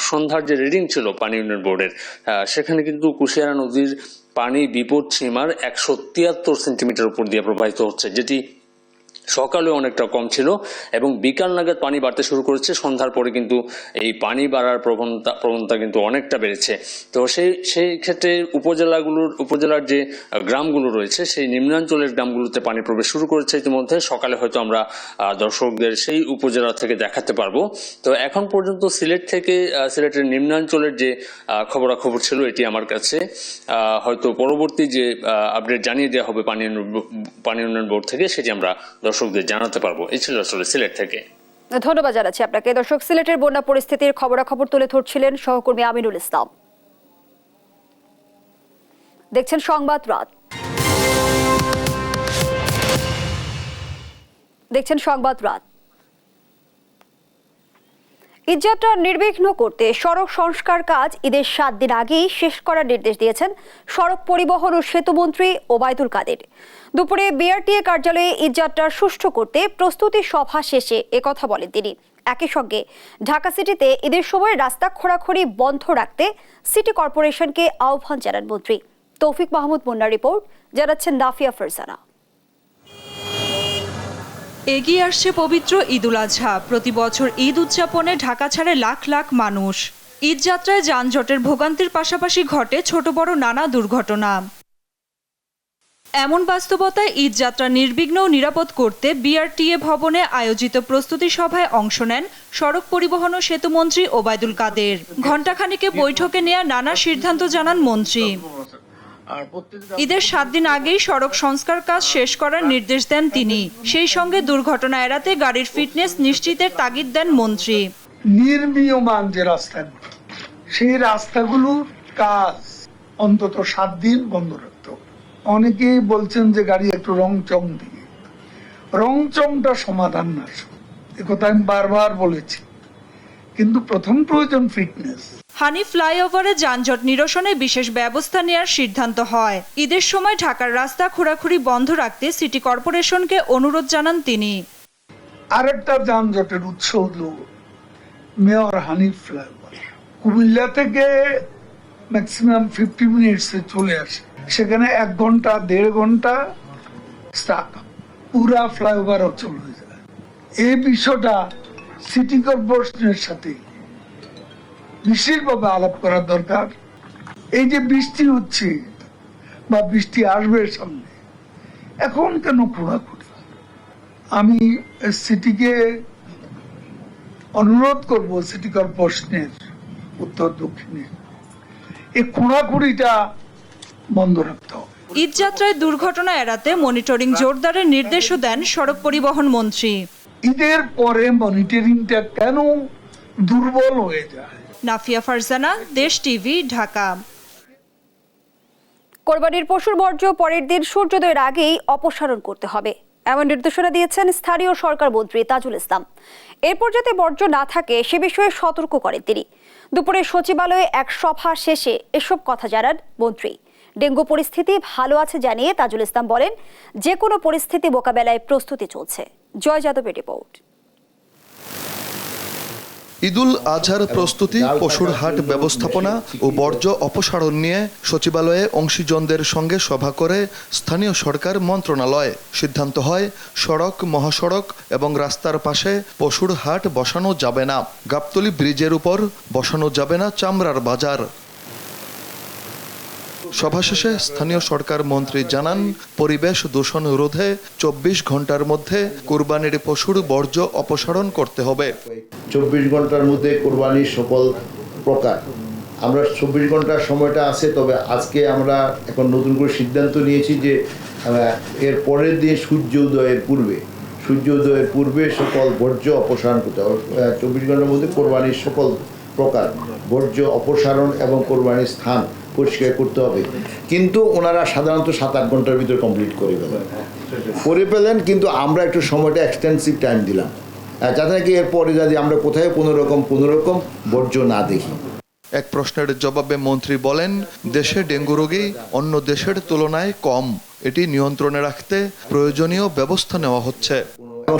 সন্ধ্যার যে রিডিং ছিল পানি উন্নয়ন বোর্ডের, সেখানে কিন্তু কুশিয়ারা নদীর পানি বিপদ সীমার 173 সেন্টিমিটার উপর দিয়ে প্রবাহিত হচ্ছে, যেটি সকালে অনেকটা কম ছিল এবং বিকাল নাগাদ পানি বাড়তে শুরু করেছে। সন্ধ্যার পরে কিন্তু এই পানি বাড়ার প্রবণতা কিন্তু অনেকটা বেড়েছে। তো সেই ক্ষেত্রে উপজেলার যে গ্রামগুলো রয়েছে সেই নিম্নাঞ্চলের গ্রামগুলোতে পানি প্রবেশ শুরু করেছে ইতিমধ্যে। সকালে হয়তো আমরা দর্শকদের সেই উপজেলা থেকে দেখাতে পারবো। তো এখন পর্যন্ত সিলেটের নিম্নাঞ্চলের যে খবরাখবর ছিল এটি আমার কাছে, হয়তো পরবর্তী যে আপডেট জানিয়ে দেওয়া হবে পানি উন্নয়ন বোর্ড থেকে, সেটি আমরা দর্শকদের জানাতে পারবো। এই ছিল আসলে সিলেট থেকে। ধন্যবাদ জানাচ্ছি আপনাকে। দর্শক, সিলেটের বন্যা পরিস্থিতির খবরাখবর তুলে ধরছিলেন সহকর্মী আমিনুল ইসলাম। দেখছেন সংবাদ রাত। ঈদযাত্রা নির্বিঘ্ন করতে সড়ক সংস্কার কাজ ঈদের 7 দিন আগেই শেষ করার নির্দেশ দিয়েছেন সড়ক পরিবহন ও সেতুমন্ত্রী ওবায়দুল কাদের। দুপুরে বিআরটিএ কার্যালয়ে ঈদযাত্রা সুষ্ঠু করতে প্রস্তুতি সভা শেষে একথা বলেন তিনি। একই সঙ্গে ঢাকা সিটিতে ঈদের সময় রাস্তা খোঁড়াখুড়ি বন্ধ রাখতে সিটি কর্পোরেশনকে আহ্বান জানান মন্ত্রী। তৌফিক মাহমুদ মুন্নার রিপোর্ট, জানাচ্ছেন নাফিয়া ফারজানা। এগিয়ে আসছে পবিত্র ঈদুল আজহা। প্রতি বছর ঈদ উদযাপনে ঢাকা ছাড়ে লাখ লাখ মানুষ। ঈদযাত্রায় যানজটের ভোগান্তির পাশাপাশি ঘটে ছোট বড় নানা দুর্ঘটনা। এমন বাস্তবতায় ঈদযাত্রা নির্বিঘ্ন ও নিরাপদ করতে বিআরটিএ ভবনে আয়োজিত প্রস্তুতি সভায় অংশ নেন সড়ক পরিবহন ও সেতুমন্ত্রী ওবায়দুল কাদের। ঘণ্টাখানেকে বৈঠকে নেয়া নানা সিদ্ধান্ত জানান মন্ত্রী। ঈদের 7 দিন আগেই সড়ক সংস্কার কাজ শেষ করার নির্দেশ দেন তিনি। সেই সঙ্গে দুর্ঘটনা এড়াতে গাড়ির ফিটনেস নিশ্চিতের তাগিদ দেন মন্ত্রী। নির্মীয়মান যে রাস্তাগুলো, সেই রাস্তাগুলোর কাজ অন্তত 7 দিন বন্ধ রাখতে হবে। অনেকেই বলছেন যে গাড়ি একটু রংচং দিয়ে, রংচংটা সমাধান না, একথা আমি বারবার বলেছি, কিন্তু প্রথম প্রয়োজন ফিটনেস। হানি ফ্লাইওভারে যানজট নিরসনে বিশেষ ব্যবস্থা নেওয়ার সিদ্ধান্ত হয়। ঈদের সময় ঢাকার রাস্তা খোঁড়াখুড়ি বন্ধ রাখতে সিটি কর্পোরেশনকে অনুরোধ জানান তিনি। আরেকটা যানজটের উৎস হলো মেয়র হানি ফ্লাইওভার। কুমিল্লা থেকে ম্যাক্সিমাম 50 মিনিটসে চলে আসে, সেখানে 1 ঘন্টা 1.5 ঘন্টা স্টাক, পুরা ফ্লাইওভার অচল হয়ে যায়। এই বিষয়টা সিটি কর্পোরেশনের সাথে বিশেষভাবে আলাপ করা দরকার। এই যে বৃষ্টি হচ্ছে বা বৃষ্টি আসবে সামনে, এখন কেন খোঁড়াখুড়ি? আমি সিটিকে অনুরোধ করব, সিটি কর্পোরেশনের উত্তর দক্ষিণে এই খোঁড়াখুড়িটা বন্ধ রাখতে হবে। ঈদযাত্রায় দুর্ঘটনা এড়াতে মনিটরিং জোরদারের নির্দেশও দেন সড়ক পরিবহন মন্ত্রী। ঈদের পরে মনিটরিংটা কেন দুর্বল হয়ে যায়? নাফিয়া ফারজানা, দেশ টিভি, ঢাকা। কোরবানির পশুর বর্জ্য পরের দিন সূর্যোদয়ের আগেই অপসারণ করতে হবে, এমন নির্দেশনা দিয়েছেন স্থানীয় সরকার মন্ত্রী তাজুল ইসলাম। এরপর যাতে বর্জ্য না থাকে সে বিষয়ে সতর্ক করেন তিনি। দুপুরে সচিবালয়ে এক সভা শেষে এসব কথা জানান মন্ত্রী। ডেঙ্গু পরিস্থিতি ভালো আছে জানিয়ে তাজুল ইসলাম বলেন, যে কোনো পরিস্থিতি মোকাবেলায় প্রস্তুতি চলছে। জয় যাদবের রিপোর্ট। ঈদুল আজহার প্রস্তুতি, পশুর হাট ব্যবস্থাপনা ও বর্জ্য অপসারণ নিয়ে সচিবালয়ে অংশীজনদের সঙ্গে সভা করে স্থানীয় সরকার মন্ত্রণালয়। সিদ্ধান্ত হয়, সড়ক, মহাসড়ক এবং রাস্তার পাশে পশুর হাট বসানো যাবে না। গাবতলী ব্রিজের উপর বসানো যাবে না চামড়ার বাজার। সভা শেষে স্থানীয় সরকার মন্ত্রী জানান, পরিবেশ দূষণ রোধে 24 ঘন্টার মধ্যে কোরবানির পশুর বর্জ্য অপসারণ করতে হবে। 24 ঘন্টার মধ্যে কোরবানির সকল প্রকার, আমরা 24 ঘন্টার সময়টা আছে, তবে আজকে আমরা এখন নতুন করে সিদ্ধান্ত নিয়েছি যে এর পরের দিন সূর্যোদয়ের পূর্বে সকল বর্জ্য অপসারণ করতে হবে। 24 ঘন্টার মধ্যে কোরবানির সকল প্রকার বর্জ্য অপসারণ এবং কোরবানির স্থান পরিষ্কার করতে হবে। কিন্তু ওনারা সাধারণত 7-8 ঘন্টার ভিতরে কমপ্লিট করে ফেলেন, কিন্তু আমরা একটু সময়টা এক্সটেন্সিভ টাইম দিলাম, যাতে নাকি এরপরে যদি আমরা কোথায় কোনো রকম বর্জ্য না দেখি। এক প্রশ্নের জবাবে মন্ত্রী বলেন, দেশে ডেঙ্গু রোগী অন্য দেশের তুলনায় কম, এটি নিয়ন্ত্রণে রাখতে প্রয়োজনীয় ব্যবস্থা নেওয়া হচ্ছে।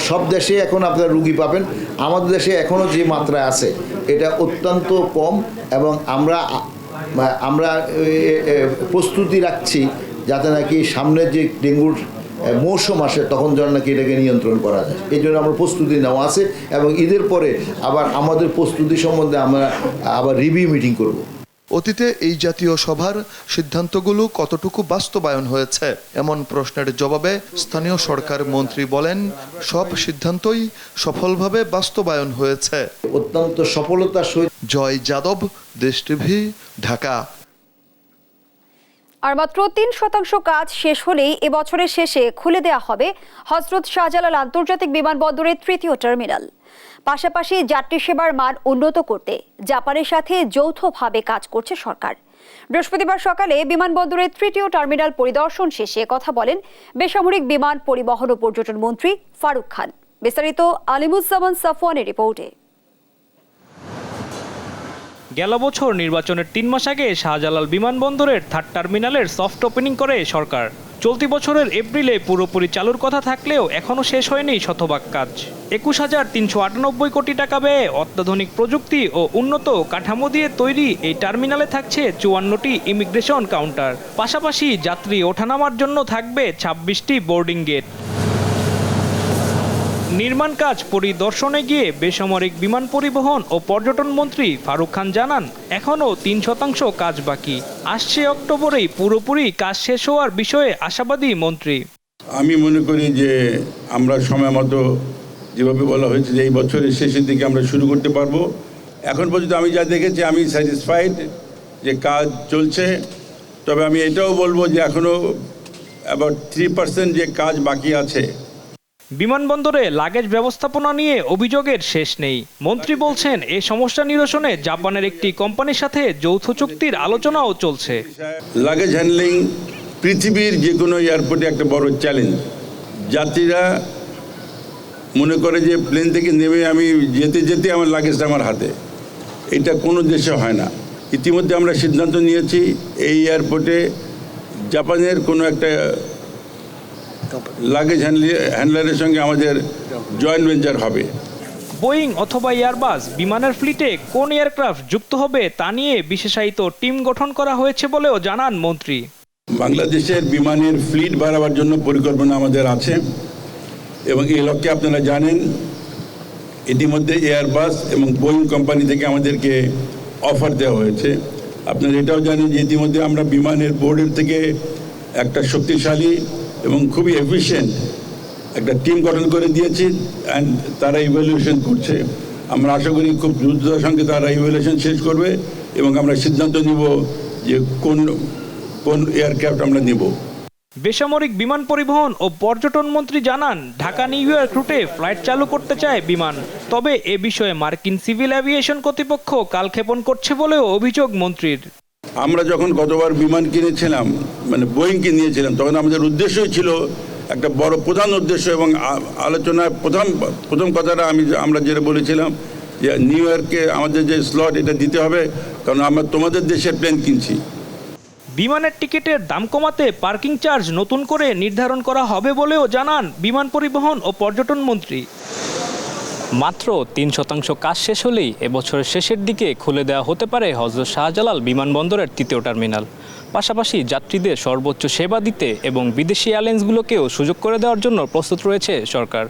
সব দেশে এখন আপনারা রুগী পাবেন, আমাদের দেশে এখনো যে মাত্রায় আছে এটা অত্যন্ত কম, এবং আমরা প্রস্তুতি রাখছি যাতে নাকি সামনে যে ডেঙ্গুর মৌসুম আসে তখন যেন নাকি এটাকে নিয়ন্ত্রণ করা যায়। এই জন্য আমরা প্রস্তুতি নেওয়া আছে এবং ঈদের পরে আবার আমাদের প্রস্তুতি সম্বন্ধে আমরা আবার রিভিউ মিটিং করব। অতীতে এই জাতীয় সভার সিদ্ধান্তগুলো কতটুকু বাস্তবায়ন হয়েছে এমন প্রশ্নের জবাবে স্থানীয় সরকার মন্ত্রী বলেন, সব সিদ্ধান্তই সফলভাবে বাস্তবায়ন হয়েছে। অত্যন্ত সফলতার সহিত। জয় যাদব, দেশ টিভি, ঢাকা। আর মাত্র 3% কাজ শেষ হলেই এবছরের শেষে খুলে দেওয়া হবে হযরত শাহজালাল আন্তর্জাতিক বিমানবন্দরের 3য় টার্মিনাল। পাশাপাশি যাত্রী সেবার মান উন্নত করতে জাপানের সাথে যৌথভাবে কাজ করছে সরকার। বৃহস্পতিবার সকালে বিমানবন্দরের 3য় টার্মিনাল পরিদর্শন শেষে কথা বলেন বেসামরিক বিমান পরিবহন ও পর্যটন মন্ত্রী ফারুক খান। বিস্তারিত আলিমুজ্জামান সাফওয়ানের রিপোর্টে। গেল বছর নির্বাচনের 3 মাস আগে শাহজালাল বিমানবন্দরের 3rd টার্মিনালের সফট ওপেনিং করে সরকার। চলতি বছরের এপ্রিলে পুরোপুরি চালুর কথা থাকলেও এখনও শেষ হয়নি শতভাগ কাজ। 21,398 কোটি টাকা ব্যয়ে অত্যাধুনিক প্রযুক্তি ও উন্নত কাঠামো দিয়ে তৈরি এই টার্মিনালে থাকছে 54টি ইমিগ্রেশন কাউন্টার। পাশাপাশি যাত্রী ওঠানামার জন্য থাকবে 26টি বোর্ডিং গেট। নির্মাণ কাজ পরিদর্শনে গিয়ে বেসামরিক বিমান পরিবহন ও পর্যটন মন্ত্রী ফারুক খান জানান, এখনও 3% কাজ বাকি। আসছে অক্টোবরেই পুরোপুরি কাজ শেষ হওয়ার বিষয়ে আশাবাদী মন্ত্রী। আমি মনে করি যে আমরা সময় মতো যেভাবে বলা হয়েছে যে এই বছরের শেষের দিকে আমরা শুরু করতে পারবো। এখন পর্যন্ত আমি যা দেখেছি আমি স্যাটিসফাইড যে কাজ চলছে। তবে আমি এটাও বলবো যে এখনও অ্যাবাউট 3% যে কাজ বাকি আছে। বিমানবন্দরে লাগেজ ব্যবস্থাপনা নিয়ে অভিযোগের শেষ নেই। মন্ত্রী বলছেন, এই সমস্যা নিরসনে জাপানের একটি কোম্পানির সাথে যৌথ চুক্তির আলোচনাও চলছে। লাগেজ হ্যান্ডলিং পৃথিবীর যে কোনো এয়ারপোর্টে একটা বড় চ্যালেঞ্জ। যাত্রীরা মনে করে যে প্লেন থেকে নেমে আমি যেতে যেতে আমার লাগেজটা আমার হাতে, এটা কোনো দেশে হয় না। ইতিমধ্যে আমরা সিদ্ধান্ত নিয়েছি এই এয়ারপোর্টে জাপানের কোনো একটা লাগেজ হ্যান্ডলারের সঙ্গে আমাদের জয়েন্ট ভেঞ্চার হবে। বোয়িং অথবা এয়ারবাস বিমানের ফ্লিটে কোন এয়ারক্রাফট যুক্ত হবে তা নিয়ে বিশেষায়িত টিম গঠন করা হয়েছে বলেও জানান মন্ত্রী। বাংলাদেশের বিমানের ফ্লিট বাড়াবার জন্য পরিকল্পনা আমাদের আছে এবং এই লক্ষ্যে আপনারা জানেন ইতিমধ্যে এয়ারবাস এবং বোয়িং কোম্পানি থেকে আমাদেরকে অফার দেওয়া হয়েছে। আপনারা এটাও জানেন যে ইতিমধ্যে আমরা বিমানের বোর্ডের থেকে একটা শক্তিশালী এবং খুবই এফিশিয়েন্ট একটা টিম গঠন করে দিয়েছি অ্যান্ড তারা ইভ্যালুয়েশন করছে। আমরা আশা করি খুব দ্রুততার সঙ্গে তারা ইভ্যালুয়েশন শেষ করবে এবং আমরা সিদ্ধান্ত নিব যে কোন এয়ারক্রাফট আমরা নেব। বেসামরিক বিমান পরিবহন ও পর্যটন মন্ত্রী জানান, ঢাকা নিউ ইয়র্ক রুটে ফ্লাইট চালু করতে চায় বিমান। তবে এ বিষয়ে মার্কিন সিভিল অ্যাভিয়েশন কর্তৃপক্ষ কালক্ষেপণ করছে বলেও অভিযোগ মন্ত্রীর। আমরা যখন গতবার বিমান কিনেছিলাম মানে বোয়িংকে নিয়েছিলাম তখন আমাদের উদ্দেশ্যই ছিল একটা বড় প্রধান উদ্দেশ্য এবং আলোচনায় প্রথম কথাটা আমরা যেটা বলেছিলাম যে নিউ ইয়র্কে আমাদের যে স্লট এটা দিতে হবে, কারণ আমরা তোমাদের দেশের প্লেন কিনছি। বিমানের টিকিটের দাম কমাতে পার্কিং চার্জ নতুন করে নির্ধারণ করা হবে বলেও জানান বিমান পরিবহন ও পর্যটন মন্ত্রী। মাত্র 3% কাজ শেষ হলেই এবছরের শেষের দিকে খুলে দেওয়া হতে পারে হযরত শাহজালাল বিমানবন্দরের 3য় টার্মিনাল। পাশাপাশি যাত্রীদের সর্বোচ্চ সেবা দিতে এবং বিদেশি এয়ারলাইন্সগুলোকেও সুযোগ করে দেওয়ার জন্য প্রস্তুত রয়েছে সরকার।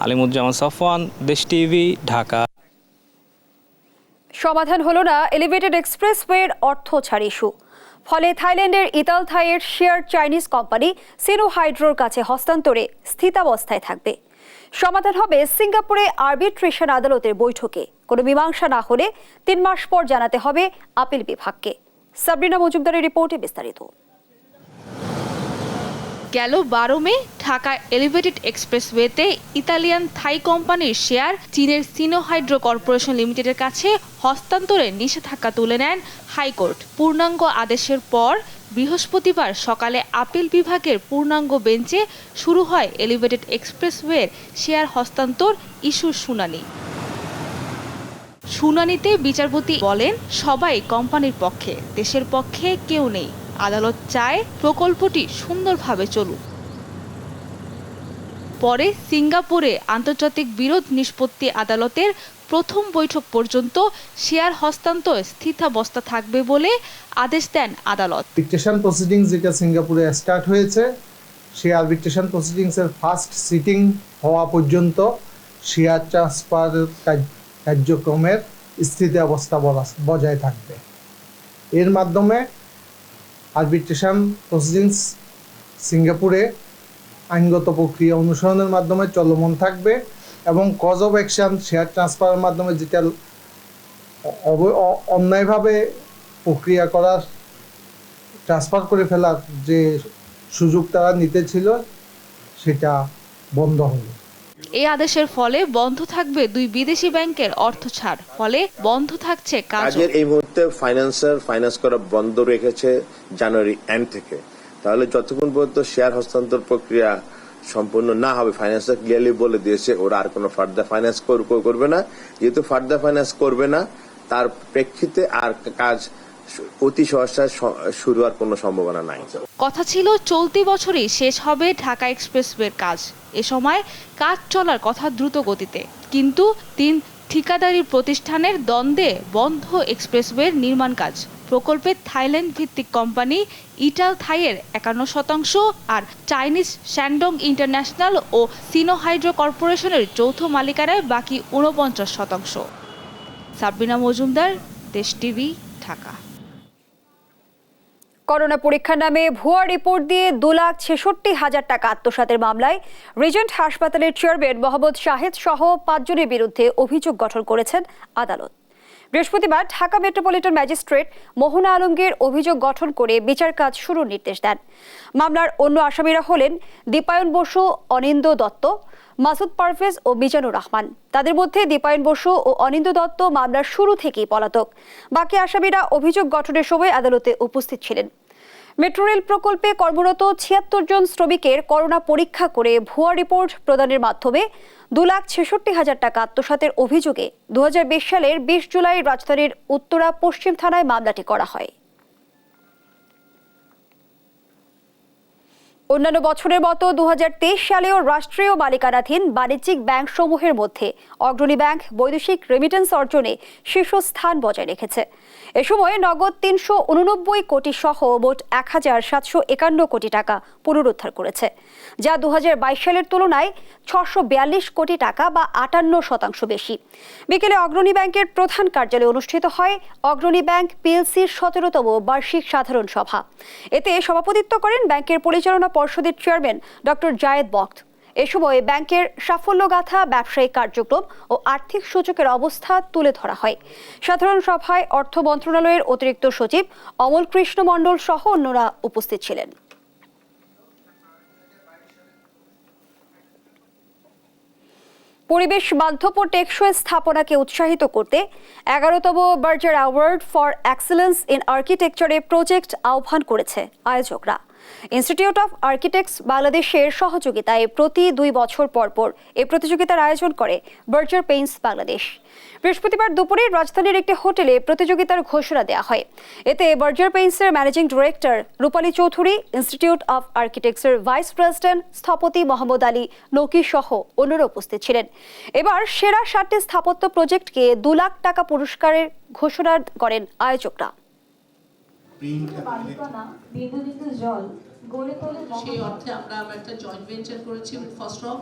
আলিমুজ্জামান সাফওয়ান, দেশ টিভি, ঢাকা। সমাধান হলো না এলিভেটেড এক্সপ্রেসওয়ের অর্থ ছাড় ইস্যু। ফলে থাইল্যান্ডের ইতালথাইয়ের শেয়ার চাইনিজ কোম্পানি সিনোহাইড্রোর কাছে হস্তান্তরে স্থিতাবস্থায় থাকবে। সমাধান হবে সিঙ্গাপুরে আরবিট্রেশন আদালতের বৈঠকে। কোনো মীমাংসা না হলে 3 মাস পর জানাতে হবে আপিল বিভাগকে। সাবরিনা মজুমদারের রিপোর্টে বিস্তারিত। গেল 12 মে ঢাকা এলিভেটেড এক্সপ্রেসওয়েতে ইতালিয়ান থাই কোম্পানির শেয়ার চীনের সিনোহাইড্রো কর্পোরেশন লিমিটেডের কাছে হস্তান্তরে নিষেধাজ্ঞা তুলে নেন হাইকোর্ট। পূর্ণাঙ্গ আদেশের পর বৃহস্পতিবার সকালে আপিল বিভাগের পূর্ণাঙ্গ বেঞ্চে শুরু হয় এলিভেটেড এক্সপ্রেসওয়ের শেয়ার হস্তান্তর ইস্যুর শুনানি। শুনানিতে বিচারপতি বলেন, সবাই কোম্পানির পক্ষে, দেশের পক্ষে কেউ নেই। আদালত চায় প্রকল্পটি সুন্দরভাবে চলুক। পরে সিঙ্গাপুরে আন্তর্জাতিক বিরোধ নিষ্পত্তি আদালতের প্রথম বৈঠক পর্যন্ত শেয়ার হস্তান্তর স্থিতাবস্থা থাকবে বলে আদেশ দেন আদালত। ডিক্টেশন প্রসিডিংস যেটা সিঙ্গাপুরে স্টার্ট হয়েছে সেই আরবিট্রেশন প্রসিডিংসের ফার্স্ট সিটিং হওয়া পর্যন্ত শেয়ার ট্রান্সফার কার্যক্রমের স্থিতি অবস্থা বজায় থাকবে। এর মাধ্যমে আরবিট্রেশন প্রসিডিংস সিঙ্গাপুরে আইনগত প্রক্রিয়া অনুসরণের মাধ্যমে চলমান থাকবে এবং কজ অফ অ্যাকশন শেয়ার ট্রান্সফারের মাধ্যমে যেটা অন্যায়ভাবে প্রক্রিয়া করার ট্রান্সফার করে ফেলার যে সুযোগ তারা নিতে ছিল সেটা বন্ধ হলো। এই আদেশের ফলে বন্ধ থাকবে 2 বিদেশি ব্যাংকের অর্থ ছাড়, ফলে বন্ধ থাকছে কাজের। এই মুহূর্তে ফাইন্যান্স করা বন্ধ রেখেছে জানুয়ারি এন্ড থেকে। তাহলে যতক্ষণ পর্যন্ত শেয়ার হস্তান্তর প্রক্রিয়া সম্পূর্ণ না হবে, ফাইন্যান্সার ক্লিয়ারলি বলে দিয়েছে ওরা আর কোনো ফার্দার ফাইন্যান্স করবে না। যেহেতু ফার্দার ফাইন্যান্স করবে না, তার প্রেক্ষিতে আর কাজ অতি সহসায় শুরু হওয়ার কোনো সম্ভাবনা নাই। কথা ছিল চলতি বছরই শেষ হবে ঢাকা এক্সপ্রেসওয়ের কাজ। এ সময় কাজ চলার কথা দ্রুত গতিতে, কিন্তু 3 ঠিকাদারি প্রতিষ্ঠানের দ্বন্দ্বে বন্ধ এক্সপ্রেসওয়ের নির্মাণ কাজ। প্রকল্পে থাইল্যান্ড ভিত্তিক কোম্পানি ইটাল থাইয়ের 51% আর চাইনিজ শ্যান্ডং ইন্টারন্যাশনাল ও সিনো হাইড্রো কর্পোরেশনের যৌথ মালিকানায় বাকি 49%। সাবরিনা মজুমদার, দেশ টিভি, ঢাকা। করোনা পরীক্ষার নামে ভুয়া রিপোর্ট দিয়ে 2,66,000 টাকা আত্মসাতের মামলায় রিজেন্ট হাসপাতালের চেয়ারম্যান মোহাম্মদ শাহেদ সহ 5 জনের বিরুদ্ধে অভিযোগ গঠন করেছেন আদালত। বৃহস্পতিবার ঢাকা মেট্রোপলিটন ম্যাজিস্ট্রেট মোহনা আলমগীর অভিযোগ গঠন করে বিচার কাজ শুরুর নির্দেশ দেন। মামলার অন্য আসামিরা হলেন দীপায়ন বসু, অনিন্দ্য দত্ত, মাসুদ পারভেজ ও মিজানুর রহমান। তাদের মধ্যে দীপায়ন বসু ও অনিন্দ্য দত্ত মামলার শুরু থেকেই পলাতক। বাকি আসামিরা অভিযোগ গঠনের সময় আদালতে উপস্থিত ছিলেন। মেট্রো রেল প্রকল্পে কর্মরত 76 জন শ্রমিকের করোনা পরীক্ষা করে ভুয়া রিপোর্ট প্রদানের মাধ্যমে 2,66,000 টাকা আত্মসাতের অভিযোগে 2020 সালের 20 জুলাই রাজধানীর উত্তরা পশ্চিম থানায় মামলাটি করা হয়। অন্যান্য বছরের মতো 2023 সালেও রাষ্ট্রীয় মালিকানাধীন বাণিজ্যিক ব্যাংক সমূহের মধ্যে অগ্রণী ব্যাংক বৈদেশিক রেমিটেন্স অর্জনে শীর্ষস্থান বজায় রেখেছে। এ সময় নগদ 389 কোটি সহ মোট 1,751 কোটি টাকা পুনরুদ্ধার করেছে, যা 2022 সালের তুলনায় 642 কোটি টাকা বা 58% বেশি। বিকেলে অগ্রণী ব্যাংকের প্রধান কার্যালয়ে অনুষ্ঠিত হয় অগ্রণী ব্যাংক পিএলসির 17তম বার্ষিক সাধারণ সভা। এতে সভাপতিত্ব করেন ব্যাংকের পরিচালনা পর্ষদের চেয়ারম্যান ডক্টর জায়েদ বক্ত। এ সময় ব্যাংকের সাফল্যগাথা, ব্যবসায়িক কার্যক্রম ও আর্থিক সূচকের অবস্থা তুলে ধরা হয়। সাধারণ সভায় অর্থ মন্ত্রণালয়ের অতিরিক্ত সচিব অমল কৃষ্ণ মণ্ডল সহ অন্যরা উপস্থিত ছিলেন। পরিবেশ বান্ধব ও টেকসই স্থাপনাকে উৎসাহিত করতে 11তম Berger award for excellence in আর্কিটেকচারে প্রজেক্ট আহ্বান করেছে আয়োজকরা। ইনস্টিটিউট অফ আর্কিটেক্টস বাংলাদেশের সহযোগিতায় প্রতি 2 বছর পর পর এই প্রতিযোগিতার আয়োজন করে বার্জার পেইন্টস বাংলাদেশ। বৃহস্পতিবার দুপুরে রাজধানীর একটি হোটেলে প্রতিযোগিতার ঘোষণা দেওয়া হয়। এতে বার্জার পেইন্টসের managing director Rupali Chowdhury, institute of আর্কিটেক্টসের ভাইস প্রেসিডেন্ট স্থপতি মোহাম্মদ আলী নকি সহ অন্যরা উপস্থিত ছিলেন। এবার সেরা 7টি স্থাপত্য প্রজেক্টকে 2 লাখ টাকা পুরস্কারের ঘোষণা করেন আয়োজকরা। সেই অর্থে আমরা একটা জয়েন্ট ভেঞ্চার করেছি উইথ ফার্স্ট রক